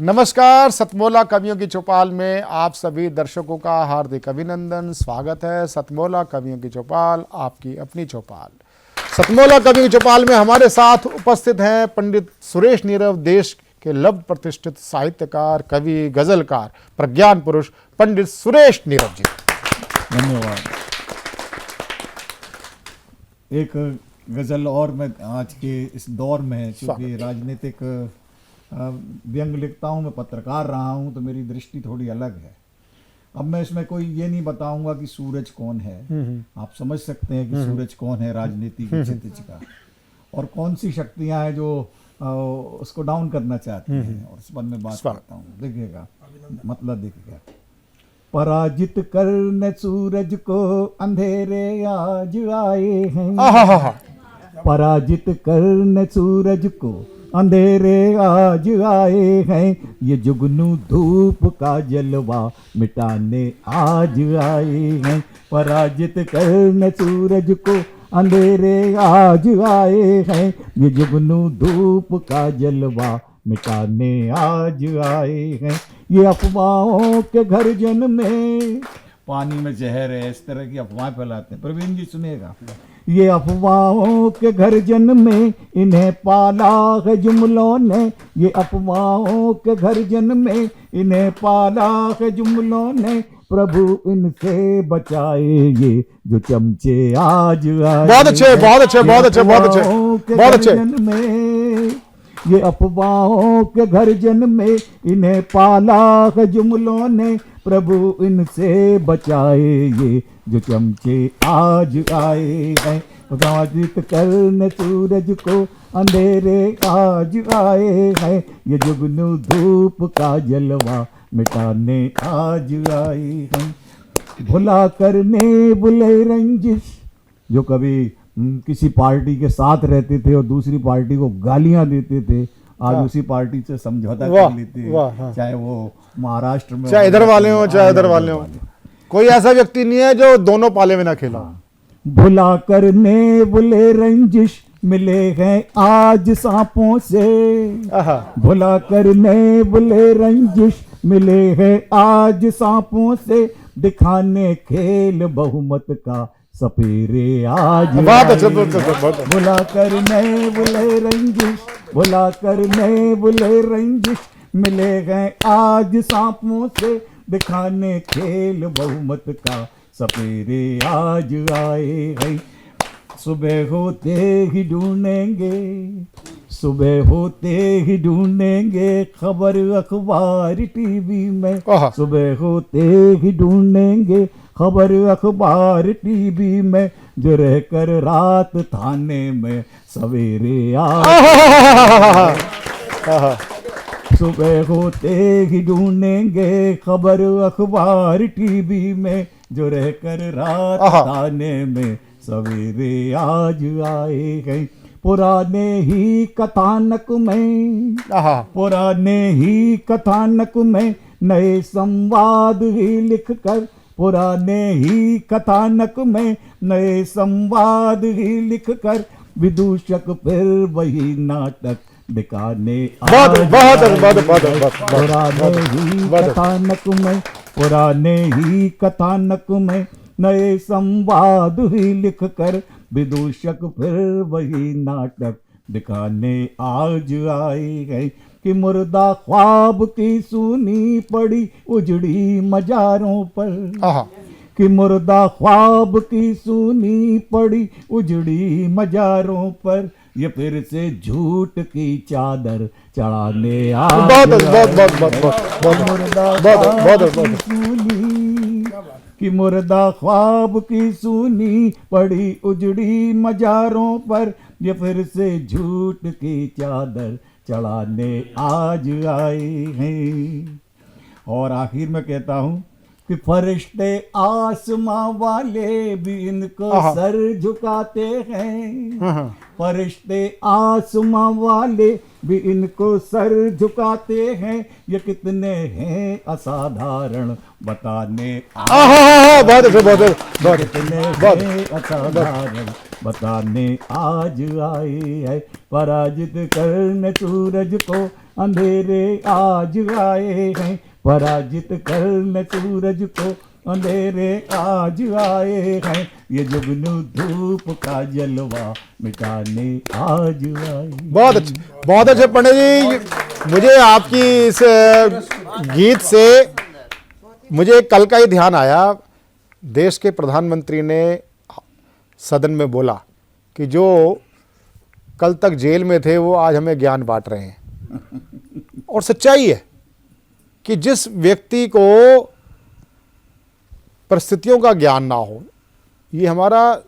नमस्कार। सतमोला कवियों की चौपाल में आप सभी दर्शकों का हार्दिक अभिनंदन, स्वागत है। सतमोला कवियों की चौपाल, आपकी अपनी चौपाल। सतमोला कवियों की चौपाल में हमारे साथ उपस्थित हैं पंडित सुरेश नीरव, देश के लब्ध प्रतिष्ठित साहित्यकार, कवि, गजलकार, प्रज्ञान पुरुष पंडित सुरेश नीरव जी। धन्यवाद। एक गजल और मैं आज के इस दौर में, क्योंकि राजनीतिक व्यंग लिखता हूँ, मैं पत्रकार रहा हूँ, तो मेरी दृष्टि थोड़ी अलग है। अब मैं इसमें कोई ये नहीं बताऊंगा कि सूरज कौन है। आप समझ सकते हैं कि सूरज कौन है राजनीति के क्षितिज का, और कौन सी शक्तियां हैं जो उसको डाउन करना चाहती हैं, और इस पर मैं बात करता हूँ। देखिएगा, मतलब देखिएगा। पराजित करने सूरज को अंधेरे आज आए हैं, पराजित करने सूरज को अंधेरे आज आए हैं, ये जुगनू धूप का जलवा मिटाने आज आए हैं। पराजित करने सूरज को अंधेरे आज आए हैं, ये जुगनू धूप का जलवा मिटाने आज आए हैं। ये अफवाहों के गर्जन में पानी में जहर है, इस तरह की अफवाहें फैलाते हैं। प्रवीण जी सुनिएगा। ये अफवाहों के गर्जन में इन्हें पाला है जुमलों ने, ये अफवाहों के गर्जन में इन्हें पाला है जुमलों ने, प्रभु इनसे बचाए ये जो चमचे आज आए। बहुत अच्छे, बहुत अच्छे, बहुत अच्छे, बहुत अच्छे, बहुत अच्छे। में ये अफवाहों के गर्जन में इन्हें पाला है जुमलों ने, प्रभु इनसे बचाए ये जो चमचे आज आए हैं। पराजित करने सूरज को अंधेरे आज आए हैं, ये जुगनू धूप का जलवा मिटाने आज आए हैं। भुला करने बुले रंजिश, जो कभी किसी पार्टी के साथ रहते थे और दूसरी पार्टी को गालियां देते थे, आज उसी पार्टी से समझौता कर लेते हैं। चाहे वो महाराष्ट्र में, चाहे इधर वाले हो, चाहे उधर वाले हो। कोई ऐसा व्यक्ति नहीं है जो दोनों पाले में ना खेला। भुला करने बुले रंजिश मिले हैं आज सांपों से, भुला करने बुले रंजिश मिले हैं आज सांपों से, दिखाने खेल बहुमत का सपेरे आज। भुला करने बुले रंजिश, भुला करने बुले रंजिश मिले हैं आज सांपों से, दिखाने खेल बहुमत का सपेरे आज आए हैं। सुबह होते ही ढूंढेंगे, सुबह होते ही ढूंढेंगे खबर अखबार टीवी में, सुबह होते ही ढूंढेंगे खबर अखबार टीवी में, जो रहकर रात थाने में सवेरे आज। सुबह होते ही ढूंढेंगे खबर अखबार टीवी में, जो रहकर रात थाने में सवेरे आज आए हैं। पुराने ही कथानक में, पुराने ही कथानक में नए संवाद ही लिखकर, पुराने ही कथानक में नए संवाद ही लिखकर, विदूषक फिर वही नाटक दिखाने पुराने ही कथानक में, पुराने ही कथानक में नए संवाद ही लिखकर, विदूषक फिर वही नाटक दिखाने आज आए हैं। कि मुर्दा ख्वाब की सूनी पड़ी उजड़ी मजारों पर, कि मुर्दा ख्वाब की सूनी पड़ी उजड़ी मजारों पर, ये फिर से झूठ की चादर चढ़ाने आज। कि मुर्दा ख्वाब की सूनी पड़ी उजड़ी मजारों पर, ये फिर से झूठ की चादर चढ़ाने आज आए हैं। और आखिर में कहता हूँ कि फरिश्ते आसमां वाले भी इनको सर झुकाते हैं, फरिश्ते आसमां वाले भी इनको सर झुकाते हैं, ये कितने हैं असाधारण बताने कितने हैं असाधारण बताने आज आए हैं। पराजित करने सूरज को अंधेरे आज आए हैं पराजित करने सूरज को, अंधेरे आज आए हैं ये जुगनू धूप का जलवा मिटाने आज आए। बहुत अच्छे पंडित जी। मुझे आपकी इस गीत से मुझे कल का ही ध्यान आया। देश के प्रधानमंत्री ने सदन में बोला कि जो कल तक जेल में थे वो आज हमें ज्ञान बांट रहे हैं। और सच्चाई है कि जिस व्यक्ति को परिस्थितियों का ज्ञान ना हो, ये हमारा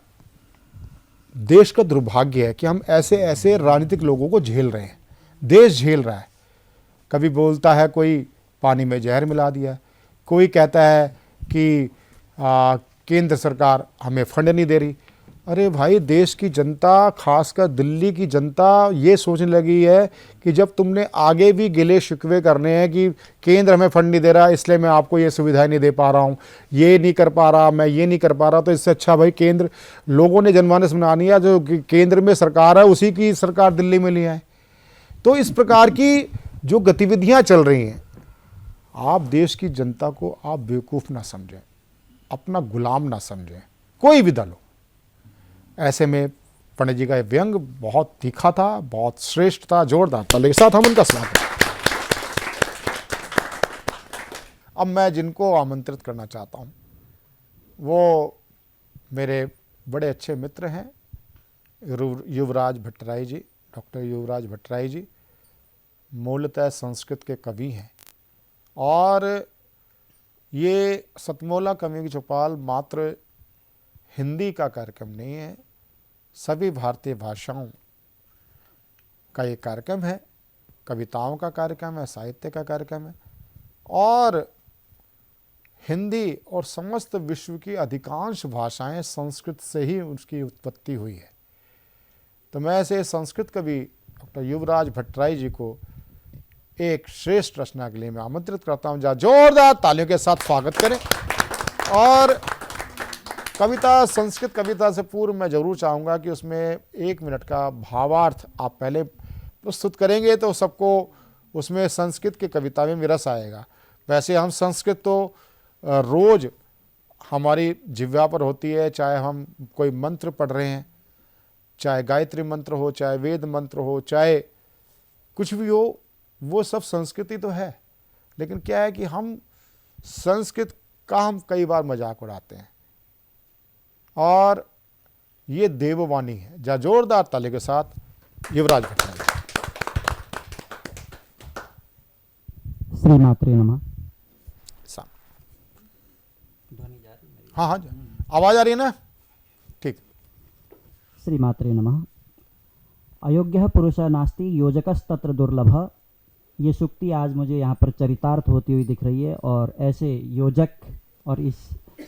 देश का दुर्भाग्य है कि हम ऐसे ऐसे राजनीतिक लोगों को झेल रहे हैं। देश झेल रहा है। कभी बोलता है कोई पानी में जहर मिला दिया, कोई कहता है कि केंद्र सरकार हमें फंड नहीं दे रही। अरे भाई, देश की जनता, खासकर दिल्ली की जनता ये सोचने लगी है कि जब तुमने आगे भी गिले शिकवे करने हैं कि केंद्र हमें फंड नहीं दे रहा, इसलिए मैं आपको ये सुविधाएं नहीं दे पा रहा हूँ, ये नहीं कर पा रहा, मैं ये नहीं कर पा रहा, तो इससे अच्छा भाई केंद्र, लोगों ने जनमानस बना लिया जो केंद्र में सरकार है उसी की सरकार दिल्ली में ले आए। तो इस प्रकार की जो गतिविधियाँ चल रही हैं, आप देश की जनता को आप बेवकूफ़ ना समझें, अपना गुलाम ना समझें, कोई भी दल हो। ऐसे में पंडित जी का व्यंग बहुत तीखा था, बहुत श्रेष्ठ था, जोरदार था। लेकिन साथ हम उनका स्वागत। अब मैं जिनको आमंत्रित करना चाहता हूं वो मेरे बड़े अच्छे मित्र हैं, युवराज भट्टराई जी, डॉक्टर युवराज भट्टराई जी। मूलतः संस्कृत के कवि हैं और ये सतमोला कवियों की चौपाल मात्र हिंदी का कार्यक्रम नहीं है, सभी भारतीय भाषाओं का ये कार्यक्रम है, कविताओं का कार्यक्रम है, साहित्य का कार्यक्रम है और हिंदी और समस्त विश्व की अधिकांश भाषाएं संस्कृत से ही उसकी उत्पत्ति हुई है। तो मैं ऐसे संस्कृत कवि डॉक्टर युवराज भट्टराई जी को एक श्रेष्ठ रचना के लिए मैं आमंत्रित करता हूं। जहाँ जोरदार तालियों के साथ स्वागत करें। और कविता, संस्कृत कविता से पूर्व मैं जरूर चाहूँगा कि उसमें 1 मिनट का भावार्थ आप पहले प्रस्तुत करेंगे तो सबको उसमें संस्कृत की कविता में भी रस आएगा। वैसे हम संस्कृत तो रोज़ हमारी जिह्वा पर होती है, चाहे हम कोई मंत्र पढ़ रहे हैं, चाहे गायत्री मंत्र हो, चाहे वेद मंत्र हो, चाहे कुछ भी हो, वो सब संस्कृति तो है। लेकिन क्या है कि हम संस्कृत का हम कई बार मजाक उड़ाते हैं और ये देववाणी है। जा जोरदार ताली के साथ युवराज भट्टराई। श्री मात्रे नमः। हाँ हाँ, आवाज आ रही है ना? ठीक। श्री मात्रे नमः। अयोग्यः पुरुषः नास्ति योजकस्तत्र दुर्लभः। ये सूक्ति आज मुझे यहाँ पर चरितार्थ होती हुई दिख रही है और ऐसे योजक और इस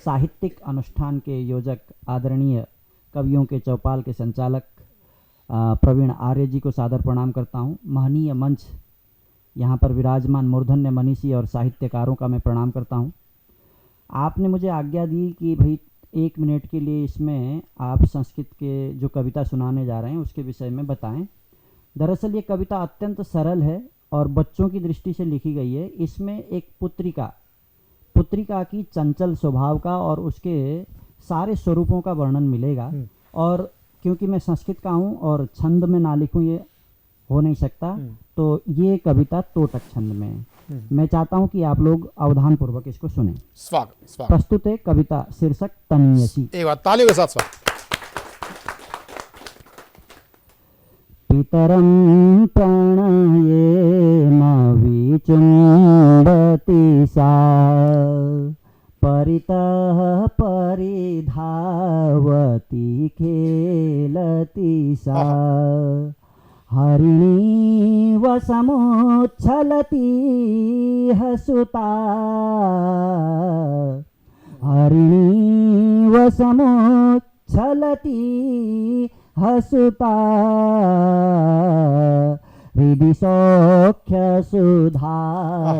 साहित्यिक अनुष्ठान के योजक आदरणीय कवियों के चौपाल के संचालक प्रवीण आर्य जी को सादर प्रणाम करता हूँ। महनीय मंच यहाँ पर विराजमान मूर्धन्य मनीषी और साहित्यकारों का मैं प्रणाम करता हूँ। आपने मुझे आज्ञा दी कि भाई 1 मिनट के लिए इसमें आप संस्कृत के जो कविता सुनाने जा रहे हैं उसके विषय में बताएं। दरअसल ये कविता अत्यंत सरल है और बच्चों की दृष्टि से लिखी गई है। इसमें एक पुत्रिका की चंचल स्वभाव का और उसके सारे स्वरूपों का वर्णन मिलेगा। और क्योंकि मैं संस्कृत का हूँ और छंद में ना लिखूँ ये हो नहीं सकता, तो ये कविता तोटक छंद में है। मैं चाहता हूँ कि आप लोग अवधान पूर्वक इसको सुने। स्वागत। प्रस्तुत है कविता शीर्षक तनीयसी। एक बार तालियों के साथ स्वागत। पितरं प्रणयेन विचुम्बति सा परितः परिधावति खेलति सा हरिणी वसमुच्छलति हसुता हरिणी वसमुच्छलति हसुता हृदि सौख्य सुधा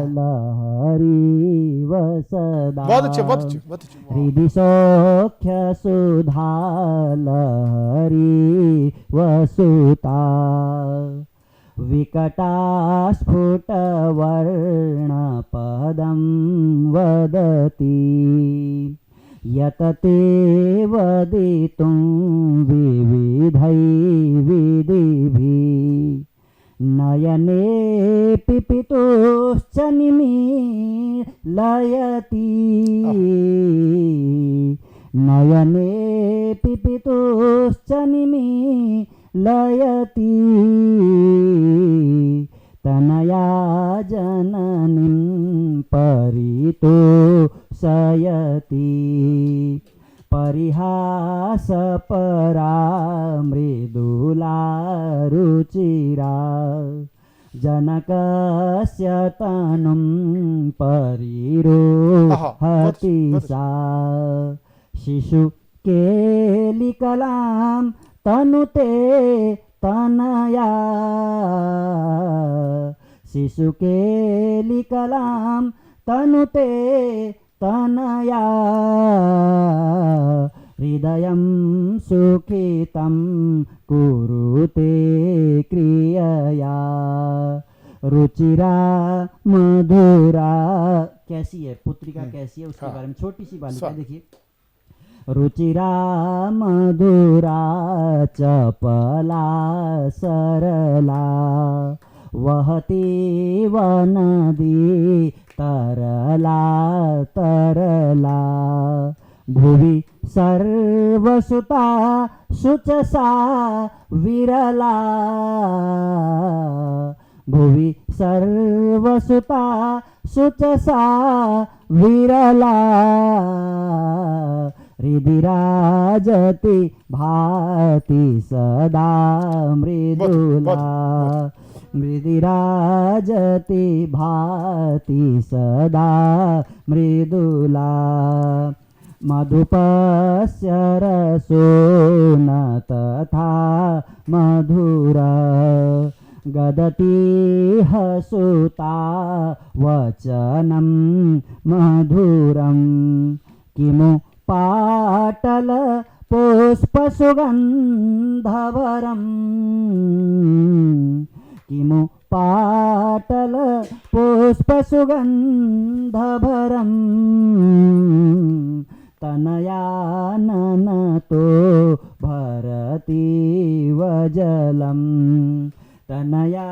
लहरी वसदा। बहुत अच्छे। हृदि सौख्य सुधा लहरी वसुता विकटास्फुटवर्णपदं वदति यत ते वदितुं विविधै विधिभिः नयने पिपितुश्च निमीलयति नयने पिपितुश्च निमीलयति तनया जननीं परितोषयति परिहासपरा मृदुला रुचिरा जनकस्य तनुं परिरोहति सा शिशुकेलिकलां तनुते तनया शिशुकेलिकलां तनुते तनया हृदयं सुखितं कुरुते क्रियया रुचिरा मधुरा। कैसी है पुत्रिका, कैसी है उसके बारे में छोटी सी बालिका देखिए। रुचिरा मधुरा चपला सरला वहती वनदी तरला तरला भुवि सर्वसुता शुचसा विरला भुवि सर्वसुता शुचसा विरला हृदि राजति भाति सदा मृदुला हृदि राजति भाति सदा मृदुला मधुपस्य रसो न तथा मधुरा गदति हसुता वचनं मधुरं किमु पाटल पुष्पसुगन्धवरं किमु पाटल पुष्पसुगन्धभरं तनया ननतो भरतीव जलं तनया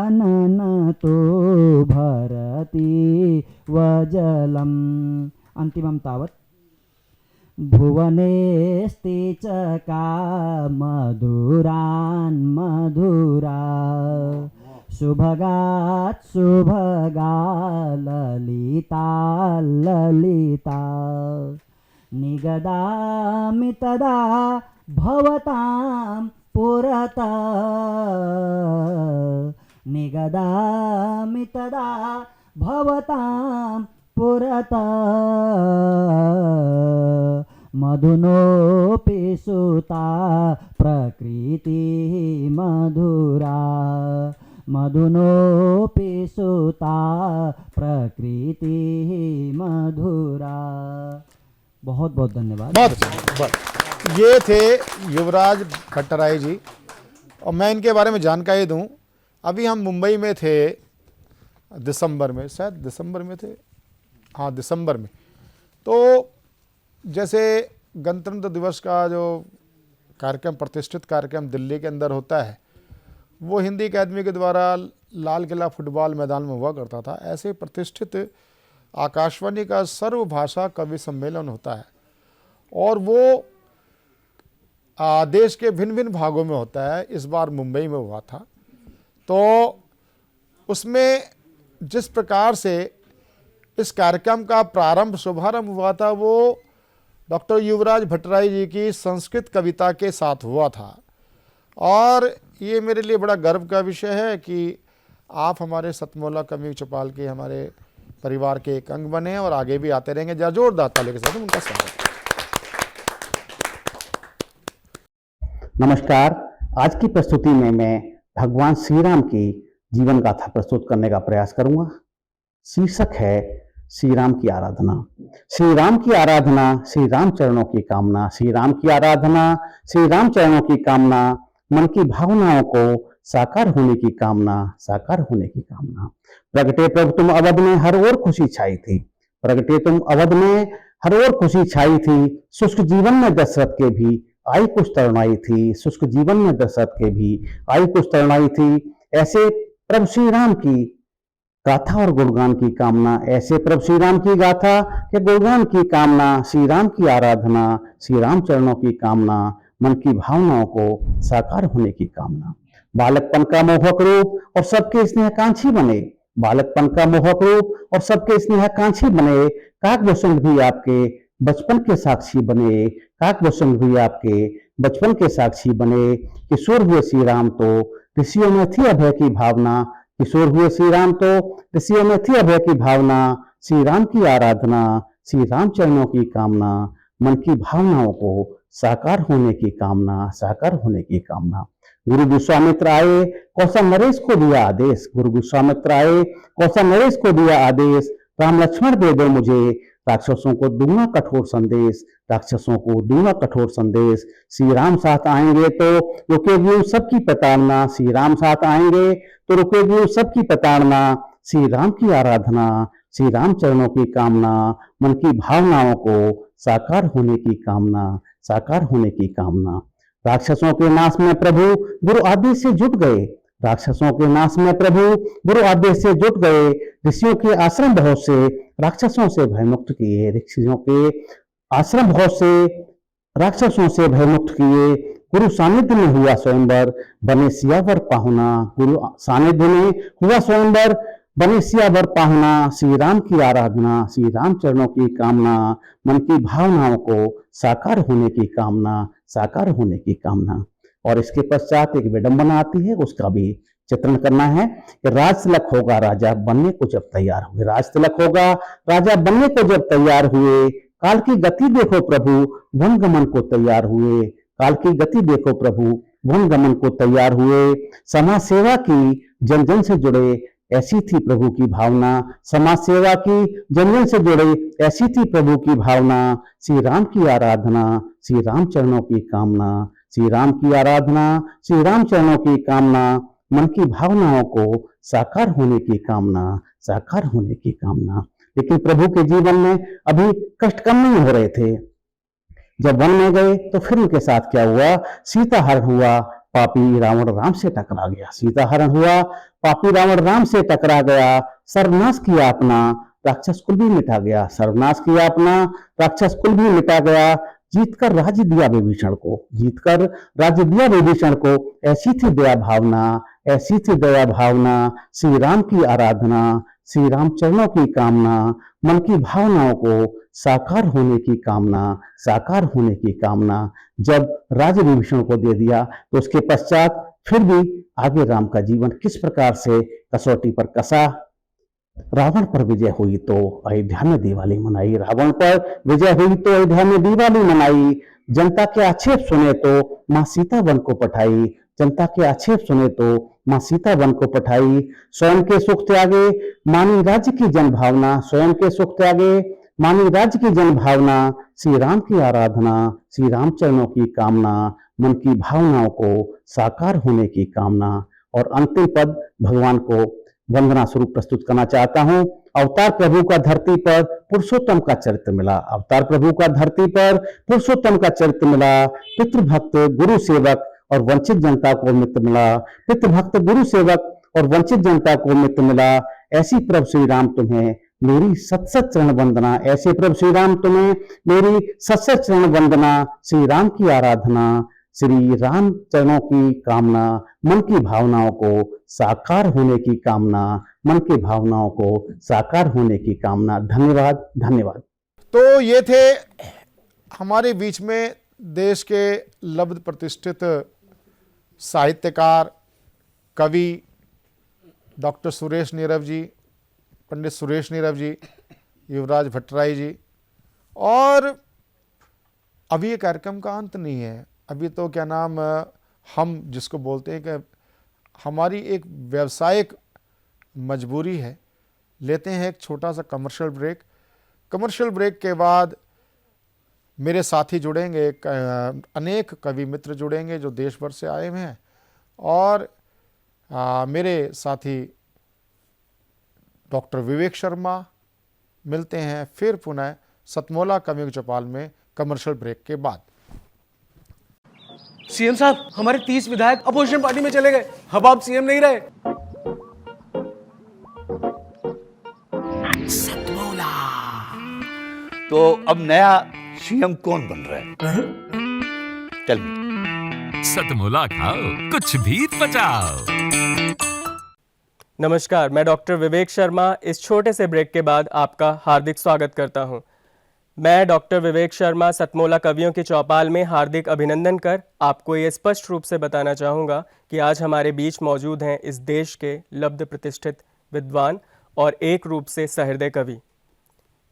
ननतो भरतीव जलम्। अन्तिमं तावत् भुवनेस्ति च का मधुरान् मधुरा सुभगात् सुभगा ललिता ललिता निगदामि तदा भवतां पुरता निगदामि तदा भवतां पुरता मधुनोऽपि सुता प्रकृतिः मधुरा मधुनोऽपि सुता प्रकृतिः मधुरा। बहुत बहुत धन्यवाद। बहुत अच्छा, बहुत। ये थे युवराज भट्टराई जी और मैं इनके बारे में जानकारी दूं, अभी हम मुंबई में थे दिसंबर में, शायद दिसंबर में थे, हाँ दिसंबर में। तो जैसे गणतंत्र दिवस का जो कार्यक्रम, प्रतिष्ठित कार्यक्रम दिल्ली के अंदर होता है, वो हिंदी अकादमी के द्वारा लाल किला फुटबॉल मैदान में हुआ करता था। ऐसे प्रतिष्ठित आकाशवाणी का सर्वभाषा कवि सम्मेलन होता है और वो देश के भिन्न भिन्न भागों में होता है। इस बार मुंबई में हुआ था। तो उसमें जिस प्रकार से इस कार्यक्रम का प्रारंभ, शुभारंभ हुआ था, वो डॉक्टर युवराज भट्टराई जी की संस्कृत कविता के साथ हुआ था। और ये मेरे लिए बड़ा गर्व का विषय है कि आप हमारे सतमोला कवि चौपाल के, हमारे परिवार के एक अंग बने और आगे भी आते रहेंगे। जोरदार ताली के साथ उनका स्वागत। नमस्कार। आज की प्रस्तुति में मैं भगवान श्री राम की जीवन गाथा प्रस्तुत करने का प्रयास करूंगा। शीर्षक है श्री राम की आराधना। श्री राम की आराधना, श्री राम चरणों की कामना। श्री राम की आराधना, श्री राम चरणों की कामना। मन की भावनाओं को साकार होने की कामना, साकार होने की कामना। प्रगटे प्रभु तुम अवध में, हर ओर खुशी छाई थी। प्रगटे तुम अवध में, हर ओर खुशी छाई थी। शुष्क जीवन में दशरथ के भी आई कुछ तरुणाई थी। शुष्क जीवन में दशरथ के भी आई कुछ तरुणाई थी। ऐसे प्रभु श्री राम की गाथा और गुणगान की कामना, ऐसे प्रभु श्री राम की गाथा के गुणगान की कामना, श्री राम की आराधना, श्री राम चरणों की कामना, मन की भावनाओं को साकार होने की कामना। बालकपन का मोहक रूप और सबके स्नेहकांक्षी बने, बालकपन का मोहक रूप और सबके स्नेहकांक्षी बने। काकभूषण भी आपके बचपन के साक्षी बने, काकभूषण भी आपके बचपन के साक्षी बने। किशोर हुए श्री राम तो ऋषियों में थी अभय की भावना, किशोर हुए श्री राम तो ऋषियों में थी अभय की भावना। श्री राम की आराधना, श्री राम चरणों की कामना, मन की भावनाओं को साकार होने की कामना, साकार होने की कामना। गुरु विश्वामित्र आए, कौशल नरेश को दिया आदेश, गुरु विश्वामित्र आए, कौशल नरेश को दिया आदेश। राम लक्ष्मण दे दो मुझे, राक्षसों को दूंगा कठोर संदेश, राक्षसों को दूंगा कठोर संदेश। श्री राम साथ आएंगे तो रुकेगी उन सबकी प्रताड़ना, श्री राम साथ आएंगे तो रुकेगी उन सबकी प्रताड़ना। श्री राम की आराधना, श्री राम चरणों की कामना, मन की भावनाओं को साकार होने की कामना, साकार होने की कामना। राक्षसों के नाश में प्रभु गुरु आदेश से जुट गए, राक्षसों के नाश में प्रभु गुरु आदेश से जुट गए। ऋषियों के आश्रम बहुत से राक्षसों से भयमुक्त किए, ऋषियों के आश्रम बहुत से राक्षसों से भयमुक्त किए। गुरु सानिध्य में हुआ स्वयंवर, बने सियावर पाहुना, गुरु सानिध्य में हुआ स्वयंवर, बने सियावर पाहुना। श्री राम की आराधना, श्री राम चरणों की कामना, मन की भावनाओं को साकार होने की कामना, साकार होने की कामना। और इसके पश्चात एक विडंबना आती है, उसका भी चित्रण करना है कि राज तिलक होगा राजा बनने को जब तैयार हुए, राज तिलक होगा राजा बनने को जब तैयार हुए। काल की गति देखो प्रभु वन गमन को तैयार हुए, काल की गति देखो प्रभु वन गमन को तैयार हुए। समाज सेवा की जन जन से जुड़े, ऐसी थी प्रभु की भावना, समाज सेवा की जन जन से जुड़े, ऐसी थी प्रभु की भावना। श्री राम की आराधना, श्री राम चरणों की कामना, श्री राम की आराधना, श्री राम चरणों की कामना, मन की भावनाओं को साकार होने की कामना, साकार होने की कामना। लेकिन प्रभु के जीवन में अभी कष्ट कम नहीं हो रहे थे। जब वन में गए तो फिर उनके साथ क्या हुआ, सीता हरण हुआ, पापी रावण राम से टकरा गया। सीता हरण हुआ, पापी रावण राम से टकरा गया, सर्वनाश किया अपना, राक्षस कुल भी मिटा गया, सर्वनाश किया अपना, राक्षस कुल भी मिटा गया। जीतकर राज्य दिया विभीषण को, जीतकर राज्य दिया विभीषण को। ऐसी थी दया भावना, ऐसी थी दया भावना। श्री राम की आराधना, श्री राम चरणों की कामना, मन की भावनाओं को साकार होने की कामना, साकार होने की कामना। जब राज्य विभीषण को दे दिया तो उसके पश्चात फिर भी आगे राम का जीवन किस प्रकार से कसौटी पर कसा। रावण पर विजय हुई तो अयोध्या में दिवाली मनाई, रावण पर विजय हुई तो अयोध्या में दिवाली मनाई। जनता के आक्षेप सुने तो मां सीता वन को पठाई, जनता के आक्षेप सुने तो मां सीता वन को पठाई। स्वयं के सुख त्यागे मानी राज्य की जन भावना, स्वयं के सुख त्यागे मानी राज्य की जन भावना। श्री राम की आराधना, श्री राम चरणों की कामना, मन की भावनाओं को साकार होने की कामना। और अंतिम पद भगवान को वंदना स्वरूप प्रस्तुत करना चाहता हूं। अवतार प्रभु का धरती पर पुरुषोत्तम का चरित्र मिला, अवतार प्रभु का धरती पर पुरुषोत्तम का चरित्र मिला। पितृभक्त गुरु सेवक और वंचित जनता को मित्र मिला, पितृभक्त गुरु सेवक और वंचित जनता को मित्र मिला। ऐसी प्रभु श्री राम तुम्हें मेरी सत सत चरण वंदना, ऐसे प्रभु श्री राम तुम्हें मेरी सत सत चरण वंदना। श्री राम की आराधना, श्री राम चरणों की कामना, मन की भावनाओं को साकार होने की कामना, मन की भावनाओं को साकार होने की कामना। धन्यवाद, धन्यवाद। तो ये थे हमारे बीच में देश के लब्ध प्रतिष्ठित साहित्यकार, कवि डॉक्टर सुरेश नीरव जी, पंडित सुरेश नीरव जी, युवराज भट्टराई जी। और अभी ये कार्यक्रम का अंत नहीं है, अभी तो क्या नाम हम जिसको बोलते हैं कि हमारी एक व्यावसायिक मजबूरी है। लेते हैं एक छोटा सा कमर्शियल ब्रेक। कमर्शियल ब्रेक के बाद मेरे साथी जुड़ेंगे, अनेक कवि मित्र जुड़ेंगे जो देश भर से आए हुए हैं और मेरे साथी डॉक्टर विवेक शर्मा। मिलते हैं फिर पुनः सतमोला कवियों की चौपाल में कमर्शियल ब्रेक के बाद। सीएम साहब, हमारे 30 विधायक अपोजिशन पार्टी में चले गए। अब आप सीएम नहीं रहे। तो अब नया सीएम कौन बन रहा है? चल सतमोला खाओ, कुछ भी पचाओ। नमस्कार, मैं डॉक्टर विवेक शर्मा इस छोटे से ब्रेक के बाद आपका हार्दिक स्वागत करता हूं। मैं डॉक्टर विवेक शर्मा सतमोला कवियों की चौपाल में हार्दिक अभिनंदन कर आपको ये स्पष्ट रूप से बताना चाहूँगा कि आज हमारे बीच मौजूद हैं इस देश के लब्ध प्रतिष्ठित विद्वान और एक रूप से सहृदय कवि।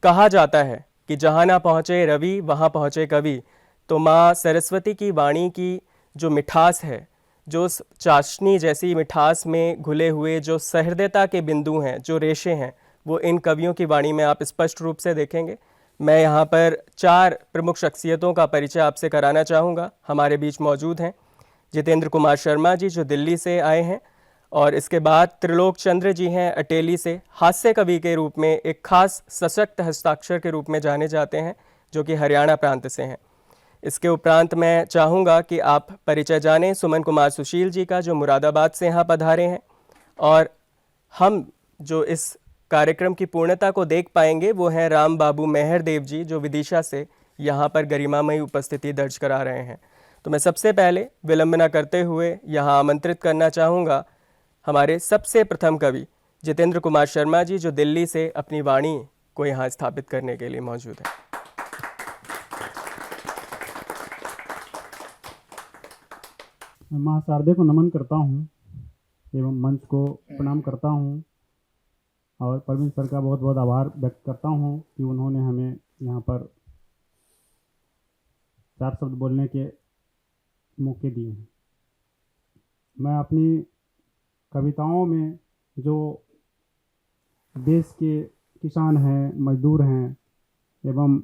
कहा जाता है कि जहाँ ना पहुँचे रवि वहाँ पहुँचे कवि। तो माँ सरस्वती की वाणी की जो मिठास है, जो चाशनी जैसी मिठास में घुले हुए जो सहृदयता के बिंदु हैं, जो रेशे हैं, वो इन कवियों की वाणी में आप स्पष्ट रूप से देखेंगे। मैं यहाँ पर 4 प्रमुख शख्सियतों का परिचय आपसे कराना चाहूँगा। हमारे बीच मौजूद हैं जितेंद्र कुमार शर्मा जी, जो दिल्ली से आए हैं, और इसके बाद त्रिलोक चंद्र जी हैं अटेली से, हास्य कवि के रूप में एक खास सशक्त हस्ताक्षर के रूप में जाने जाते हैं, जो कि हरियाणा प्रांत से हैं। इसके उपरांत मैं चाहूँगा कि आप परिचय जानें सुमन कुमार सुशील जी का, जो मुरादाबाद से यहाँ पधारे हैं। और हम जो इस कार्यक्रम की पूर्णता को देख पाएंगे वो हैं राम बाबू मेहर देव जी, जो विदिशा से यहाँ पर गरिमामयी उपस्थिति दर्ज करा रहे हैं। तो मैं सबसे पहले विलंबना करते हुए यहाँ आमंत्रित करना चाहूँगा हमारे सबसे प्रथम कवि जितेंद्र कुमार शर्मा जी, जो दिल्ली से अपनी वाणी को यहाँ स्थापित करने के लिए मौजूद है। माँ शारदे को नमन करता हूँ एवं मंच को प्रणाम करता हूँ और परवीन सर का बहुत बहुत आभार व्यक्त करता हूँ कि उन्होंने हमें यहाँ पर 4 शब्द बोलने के मौके दिए हैं। मैं अपनी कविताओं में जो देश के किसान हैं, मजदूर हैं एवं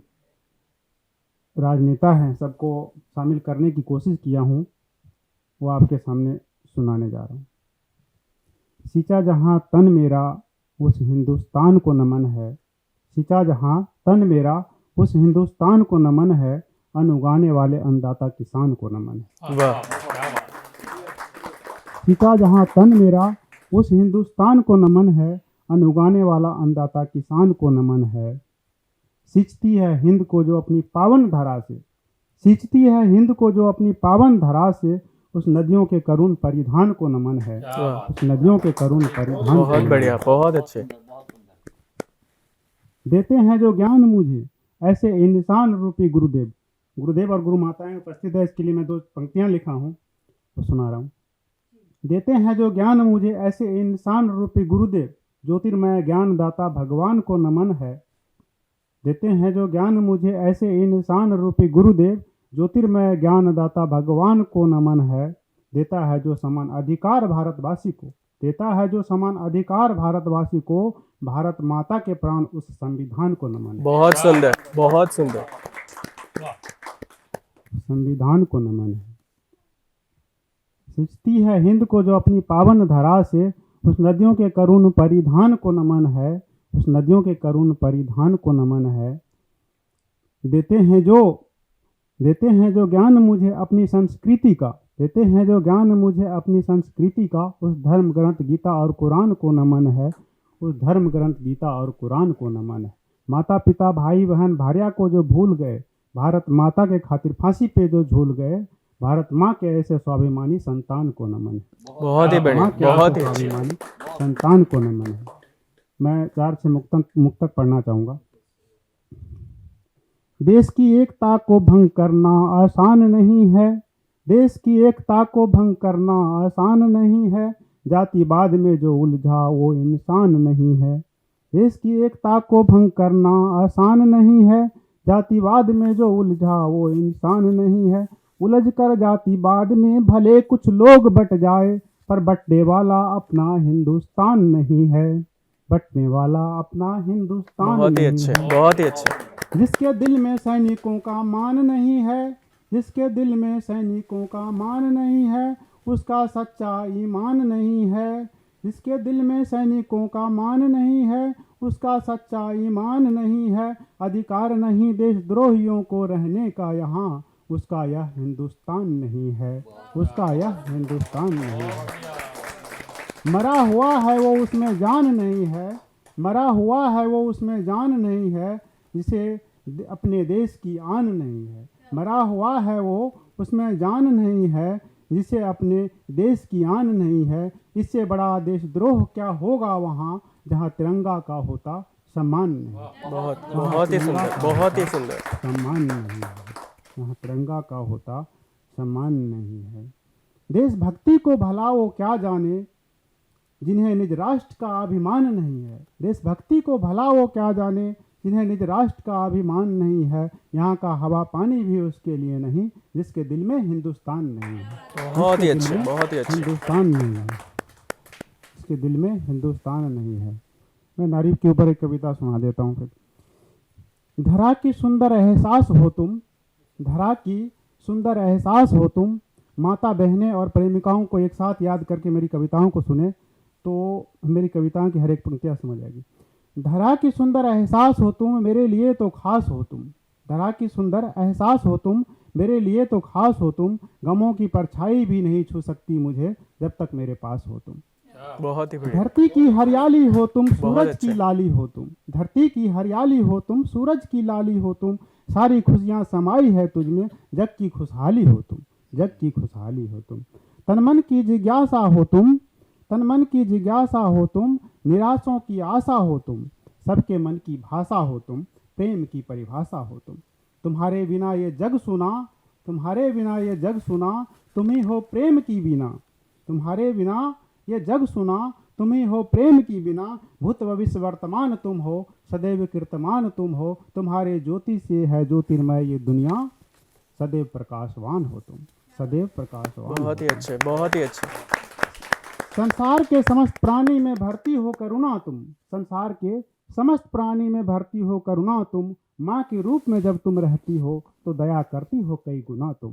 राजनेता हैं, सबको शामिल करने की कोशिश किया हूँ, वो आपके सामने सुनाने जा रहा हूँ। सिंचा जहाँ तन मेरा उस हिंदुस्तान को नमन है, सिंचा जहाँ तन मेरा उस हिंदुस्तान को नमन है, अन्न उगाने वाले अन्नदाता किसान को नमन है। वाह। सिंचा जहाँ तन मेरा उस हिंदुस्तान को नमन है, अन्न उगाने वाला अन्नदाता किसान को नमन है। सिंचती है हिंद को जो अपनी पावन धरा से, सिंचती है हिंद को जो अपनी पावन धरा से, उस नदियों के करुण परिधान को नमन है, उस नदियों के करुण परिधान। बहुत बढ़िया, बहुत अच्छे। देते हैं जो ज्ञान मुझे ऐसे इंसान रूपी गुरुदेव, गुरुदेव और गुरु माताएं उपस्थित है, इसके लिए मैं 2 पंक्तियां लिखा हूँ तो सुना रहा हूँ। देते हैं जो ज्ञान मुझे ऐसे इंसान रूपी गुरुदेव, ज्योतिर्मय ज्ञान दाता भगवान को नमन है। देते हैं जो ज्ञान मुझे ऐसे इंसान रूपी गुरुदेव, ज्योतिर्मय ज्ञान दाता भगवान को नमन है। देता है जो समान अधिकार भारतवासी को, देता है जो समान अधिकार भारतवासी को, भारत माता के प्राण उस संविधान को नमन है। बहुत सुंदर, बहुत सुंदर। संविधान को नमन है। सिंचती है हिंद को जो अपनी पावन धरा से, उस नदियों के करुण परिधान को नमन है, उस नदियों के करुण परिधान को नमन है। देते हैं जो ज्ञान मुझे अपनी संस्कृति का, देते हैं जो ज्ञान मुझे अपनी संस्कृति का, उस धर्म ग्रंथ गीता और कुरान को नमन है, उस धर्म ग्रंथ गीता और कुरान को नमन है। माता पिता भाई बहन भार्या को जो भूल गए, भारत माता के खातिर फांसी पे जो झूल गए, भारत माँ के ऐसे स्वाभिमानी संतान को नमन है। बहुत ही बढ़िया, बहुत ही अच्छे। स्वाभिमानी संतान को नमन है। मैं 4 से मुक्तक पढ़ना चाहूँगा। देश की एकता को भंग करना आसान नहीं है, देश की एकता को भंग करना आसान नहीं है, जातिवाद में जो उलझा वो इंसान नहीं है। देश की एकता को भंग करना आसान नहीं है, जातिवाद में जो उलझा वो इंसान नहीं है। उलझ कर जातिवाद में भले कुछ लोग बट जाए, पर बटने वाला अपना हिंदुस्तान नहीं है, बटने वाला अपना हिंदुस्तान बहुत ही नहीं अच्छे, है। बहुत ही अच्छे। जिसके दिल में सैनिकों का मान नहीं है, जिसके दिल में सैनिकों का मान नहीं है, उसका सच्चा ईमान नहीं है। जिसके दिल में सैनिकों का मान नहीं है, उसका सच्चा ईमान नहीं है। अधिकार नहीं देशद्रोहियों को रहने का यहाँ, उसका यह हिंदुस्तान नहीं है, उसका यह हिंदुस्तान नहीं है। मरा हुआ है वो उसमें जान नहीं है, मरा हुआ है वो उसमें जान नहीं है। जिसे अपने देश की आन नहीं है, मरा हुआ है वो उसमें जान नहीं है। जिसे अपने देश की आन नहीं है। इससे बड़ा देशद्रोह क्या होगा वहाँ, जहाँ तिरंगा का होता सम्मान नहीं। बहुत ही सुंदर, बहुत ही सुंदर। सम्मान नहीं है, वहाँ तिरंगा का होता सम्मान नहीं है। देशभक्ति को भला वो क्या जाने, जिन्हें निज राष्ट्र का अभिमान नहीं है। देशभक्ति को भला वो क्या जाने, जिन्हें निज राष्ट्र का अभिमान नहीं है। यहाँ का हवा पानी भी उसके लिए नहीं, जिसके दिल में हिंदुस्तान नहीं है। बहुत ही अच्छे, बहुत ही अच्छे। हिंदुस्तान नहीं है, इसके दिल में हिंदुस्तान नहीं है। मैं नारी के ऊपर एक कविता सुना देता हूँ फिर। धरा की सुंदर एहसास हो तुम, धरा की सुंदर एहसास हो तुम। माता बहनें और प्रेमिकाओं को एक साथ याद करके मेरी कविताओं को सुने तो मेरी कविताओं की हर एक पंक्तियाँ समझ आएगी। धरा की सुंदर एहसास हो तुम, मेरे लिए तो खास हो तुम। धरा की सुंदर एहसास हो तुम, मेरे लिए तो खास हो तुम। गमों की परछाई भी नहीं छू सकती मुझे, जब तक मेरे पास हो तुम। बहुत ही बढ़िया। धरती की हरियाली हो तुम, सूरज की लाली हो तुम। धरती की हरियाली हो तुम, सूरज की लाली हो तुम। सारी खुशियाँ समाई है तुझ में, जग की खुशहाली हो तुम, जग की खुशहाली हो तुम। तन मन की जिज्ञासा हो तुम, तन मन की जिज्ञासा हो तुम। निराशों की आशा हो तुम, सबके मन की भाषा हो तुम। प्रेम की परिभाषा हो तुम। तुम्हारे बिना ये जग सुना, तुम्हारे बिना ये जग सुना। तुम ही हो प्रेम की बिना, तुम्हारे बिना ये जग सुना। तुम ही हो प्रेम की बिना। भूत भविष्य वर्तमान तुम हो, सदैव कीर्तमान तुम हो। तुम्हारे ज्योति से है ज्योतिर्मय ये दुनिया, सदैव प्रकाशवान हो तुम, सदैव प्रकाशवान। बहुत ही अच्छे, बहुत ही अच्छे। संसार के समस्त प्राणी में भरती हो करुणा तुम, संसार के समस्त प्राणी में भरती हो करुणा तुम। माँ के रूप में जब तुम रहती हो तो दया करती हो कई गुना तुम।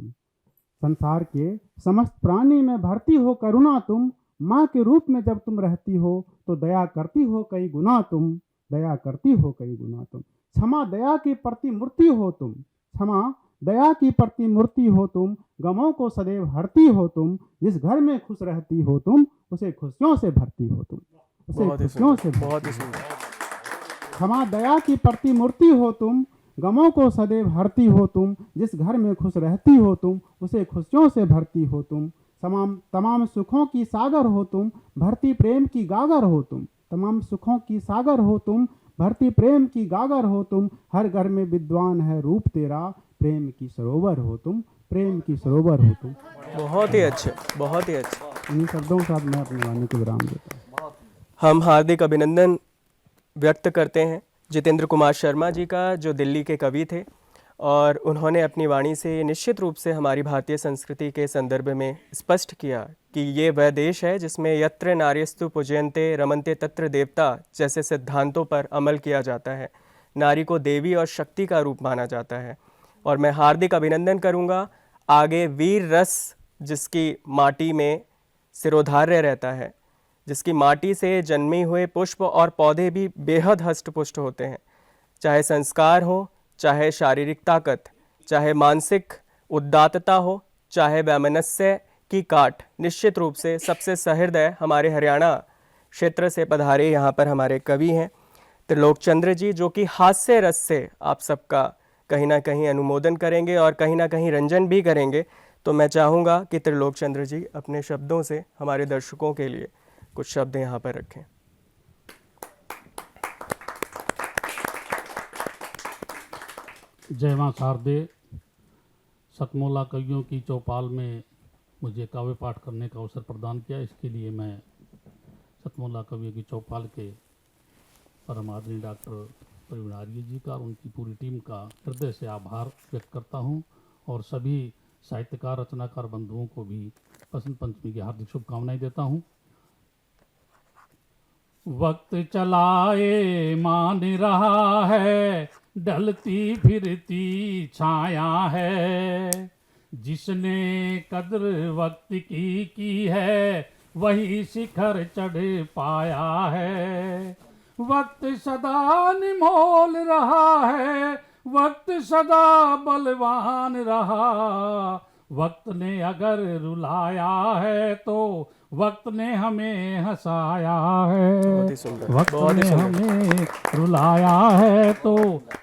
संसार के समस्त प्राणी में भरती हो करुणा तुम। माँ के रूप में जब तुम रहती हो तो दया करती हो कई गुना तुम, दया करती हो कई गुना तुम। क्षमा दया की प्रतिमूर्ति हो तुम, क्षमा दया की प्रतिमूर्ति हो तुम। गमों को सदैव हरती हो तुम। जिस घर में खुश रहती हो तुम, उसे खुशियों से भरती हो तुम, उसे खुशियों से। बहुत ही सुंदर। क्षमा दया की प्रतिमूर्ति हो तुम। गमों को सदैव हरती हो तुम। जिस घर में खुश रहती हो तुम, उसे खुशियों से भरती हो तुम। तमाम सुखों की सागर हो तुम, भरती प्रेम की गागर हो तुम। तमाम सुखों की सागर हो तुम, भरती प्रेम की गागर हो तुम। हर घर में विद्वान है रूप तेरा, प्रेम की सरोवर हो तुम, प्रेम की सरोवर हो तुम। बहुत ही अच्छे, बहुत ही अच्छे। इन शब्दों के साथ मैं अपनी वाणी को विराम देता हूँ। हम हार्दिक अभिनंदन व्यक्त करते हैं जितेंद्र कुमार शर्मा जी का, जो दिल्ली के कवि थे और उन्होंने अपनी वाणी से निश्चित रूप से हमारी भारतीय संस्कृति के संदर्भ में स्पष्ट किया कि ये वह देश है जिसमें यत्र नार्यस्तु पूजयन्ते रमन्ते तत्र देवता जैसे सिद्धांतों पर अमल किया जाता है। नारी को देवी और शक्ति का रूप माना जाता है। और मैं हार्दिक अभिनंदन करूँगा आगे वीर रस, जिसकी माटी में सिरोधार्य रहता है, जिसकी माटी से जन्मे हुए पुष्प और पौधे भी बेहद हष्टपुष्ट होते हैं। चाहे संस्कार हो, चाहे शारीरिक ताकत, चाहे मानसिक उदात्तता हो, चाहे वैमनस्य की काट, निश्चित रूप से सबसे सहृदय हमारे हरियाणा क्षेत्र से पधारे यहाँ पर हमारे कवि हैं त्रिलोक चंद्र जी, जो कि हास्य रस से आप सबका कहीं ना कहीं अनुमोदन करेंगे और कहीं ना कहीं रंजन भी करेंगे। तो मैं चाहूँगा कि त्रिलोक चंद्र जी अपने शब्दों से हमारे दर्शकों के लिए कुछ शब्द यहाँ पर रखें। जय मां शारदे। सतमोला कवियों की चौपाल में मुझे काव्य पाठ करने का अवसर प्रदान किया, इसके लिए मैं सतमोला कवियों की चौपाल के परम आदरणीय डॉक्टर प्रवीण आर्य जी का और उनकी पूरी टीम का हृदय से आभार व्यक्त करता हूं और सभी साहित्यकार रचनाकार बंधुओं को भी बसंत पंचमी की हार्दिक शुभकामनाएं देता हूं। वक्त चलाए मान रहा है, ढलती फिरती छाया है। जिसने कदर वक्त की है वही शिखर चढ़ पाया है। वक्त सदा निमोल रहा है, वक्त सदा बलवान रहा। वक्त ने अगर रुलाया है तो वक्त ने हमें हंसाया बहुत है। ही सुंदर, वक्त बहुत ही ने सुंदर। हमें रुलाया है तो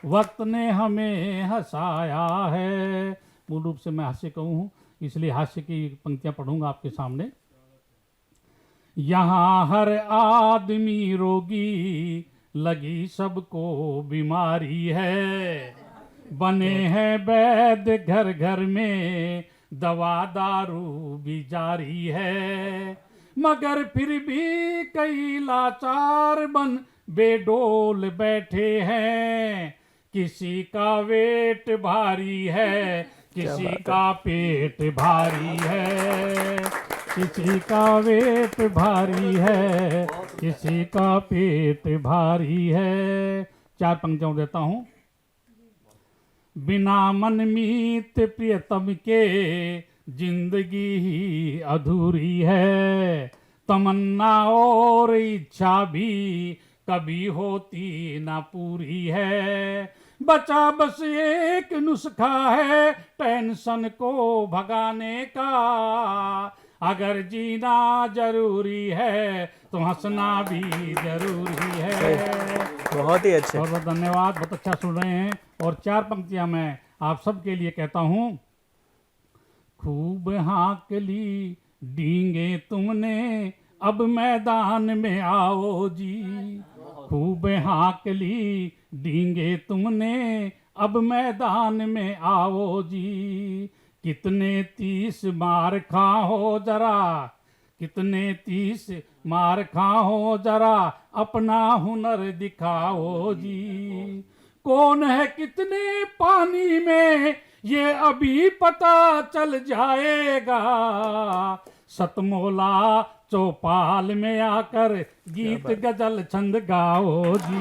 वक्त ने हमें हंसाया है। मूल रूप से मैं हास्य कहूँ हूँ, इसलिए हास्य की पंक्तियां पढ़ूंगा आपके सामने। यहाँ हर आदमी रोगी, लगी सबको बीमारी है। बने हैं वैद्य घर घर में, दवा दारू भी जारी है। मगर फिर भी कई लाचार बन बेडोल बैठे हैं। किसी का वेट भारी है, किसी का पेट भारी है। किसी का वेट भारी है, किसी का पेट भारी है। 4 पंक्तियां देता हूं। बिना मनमीत प्रियतम के जिंदगी ही अधूरी है। तमन्ना और इच्छा भी कभी होती ना पूरी है। बचा बस एक नुस्खा है टेंशन को भगाने का। अगर जीना जरूरी है तो हंसना भी जरूरी है। बहुत ही अच्छे। बहुत बहुत धन्यवाद, बहुत अच्छा सुन रहे हैं। और 4 पंक्तियां मैं आप सबके लिए कहता हूं। खूब हाँक ली डींगे तुमने, अब मैदान में आओ जी। खूब हाँक ली डींगे तुमने, अब मैदान में आओ जी। कितने 30 मार खाओ जरा, कितने 30 मार खाओ जरा, अपना हुनर दिखाओ जी। कौन है कितने पानी में ये अभी पता चल जाएगा। सतमोला चौपाल में आकर गीत गजल छंद गाओ जी।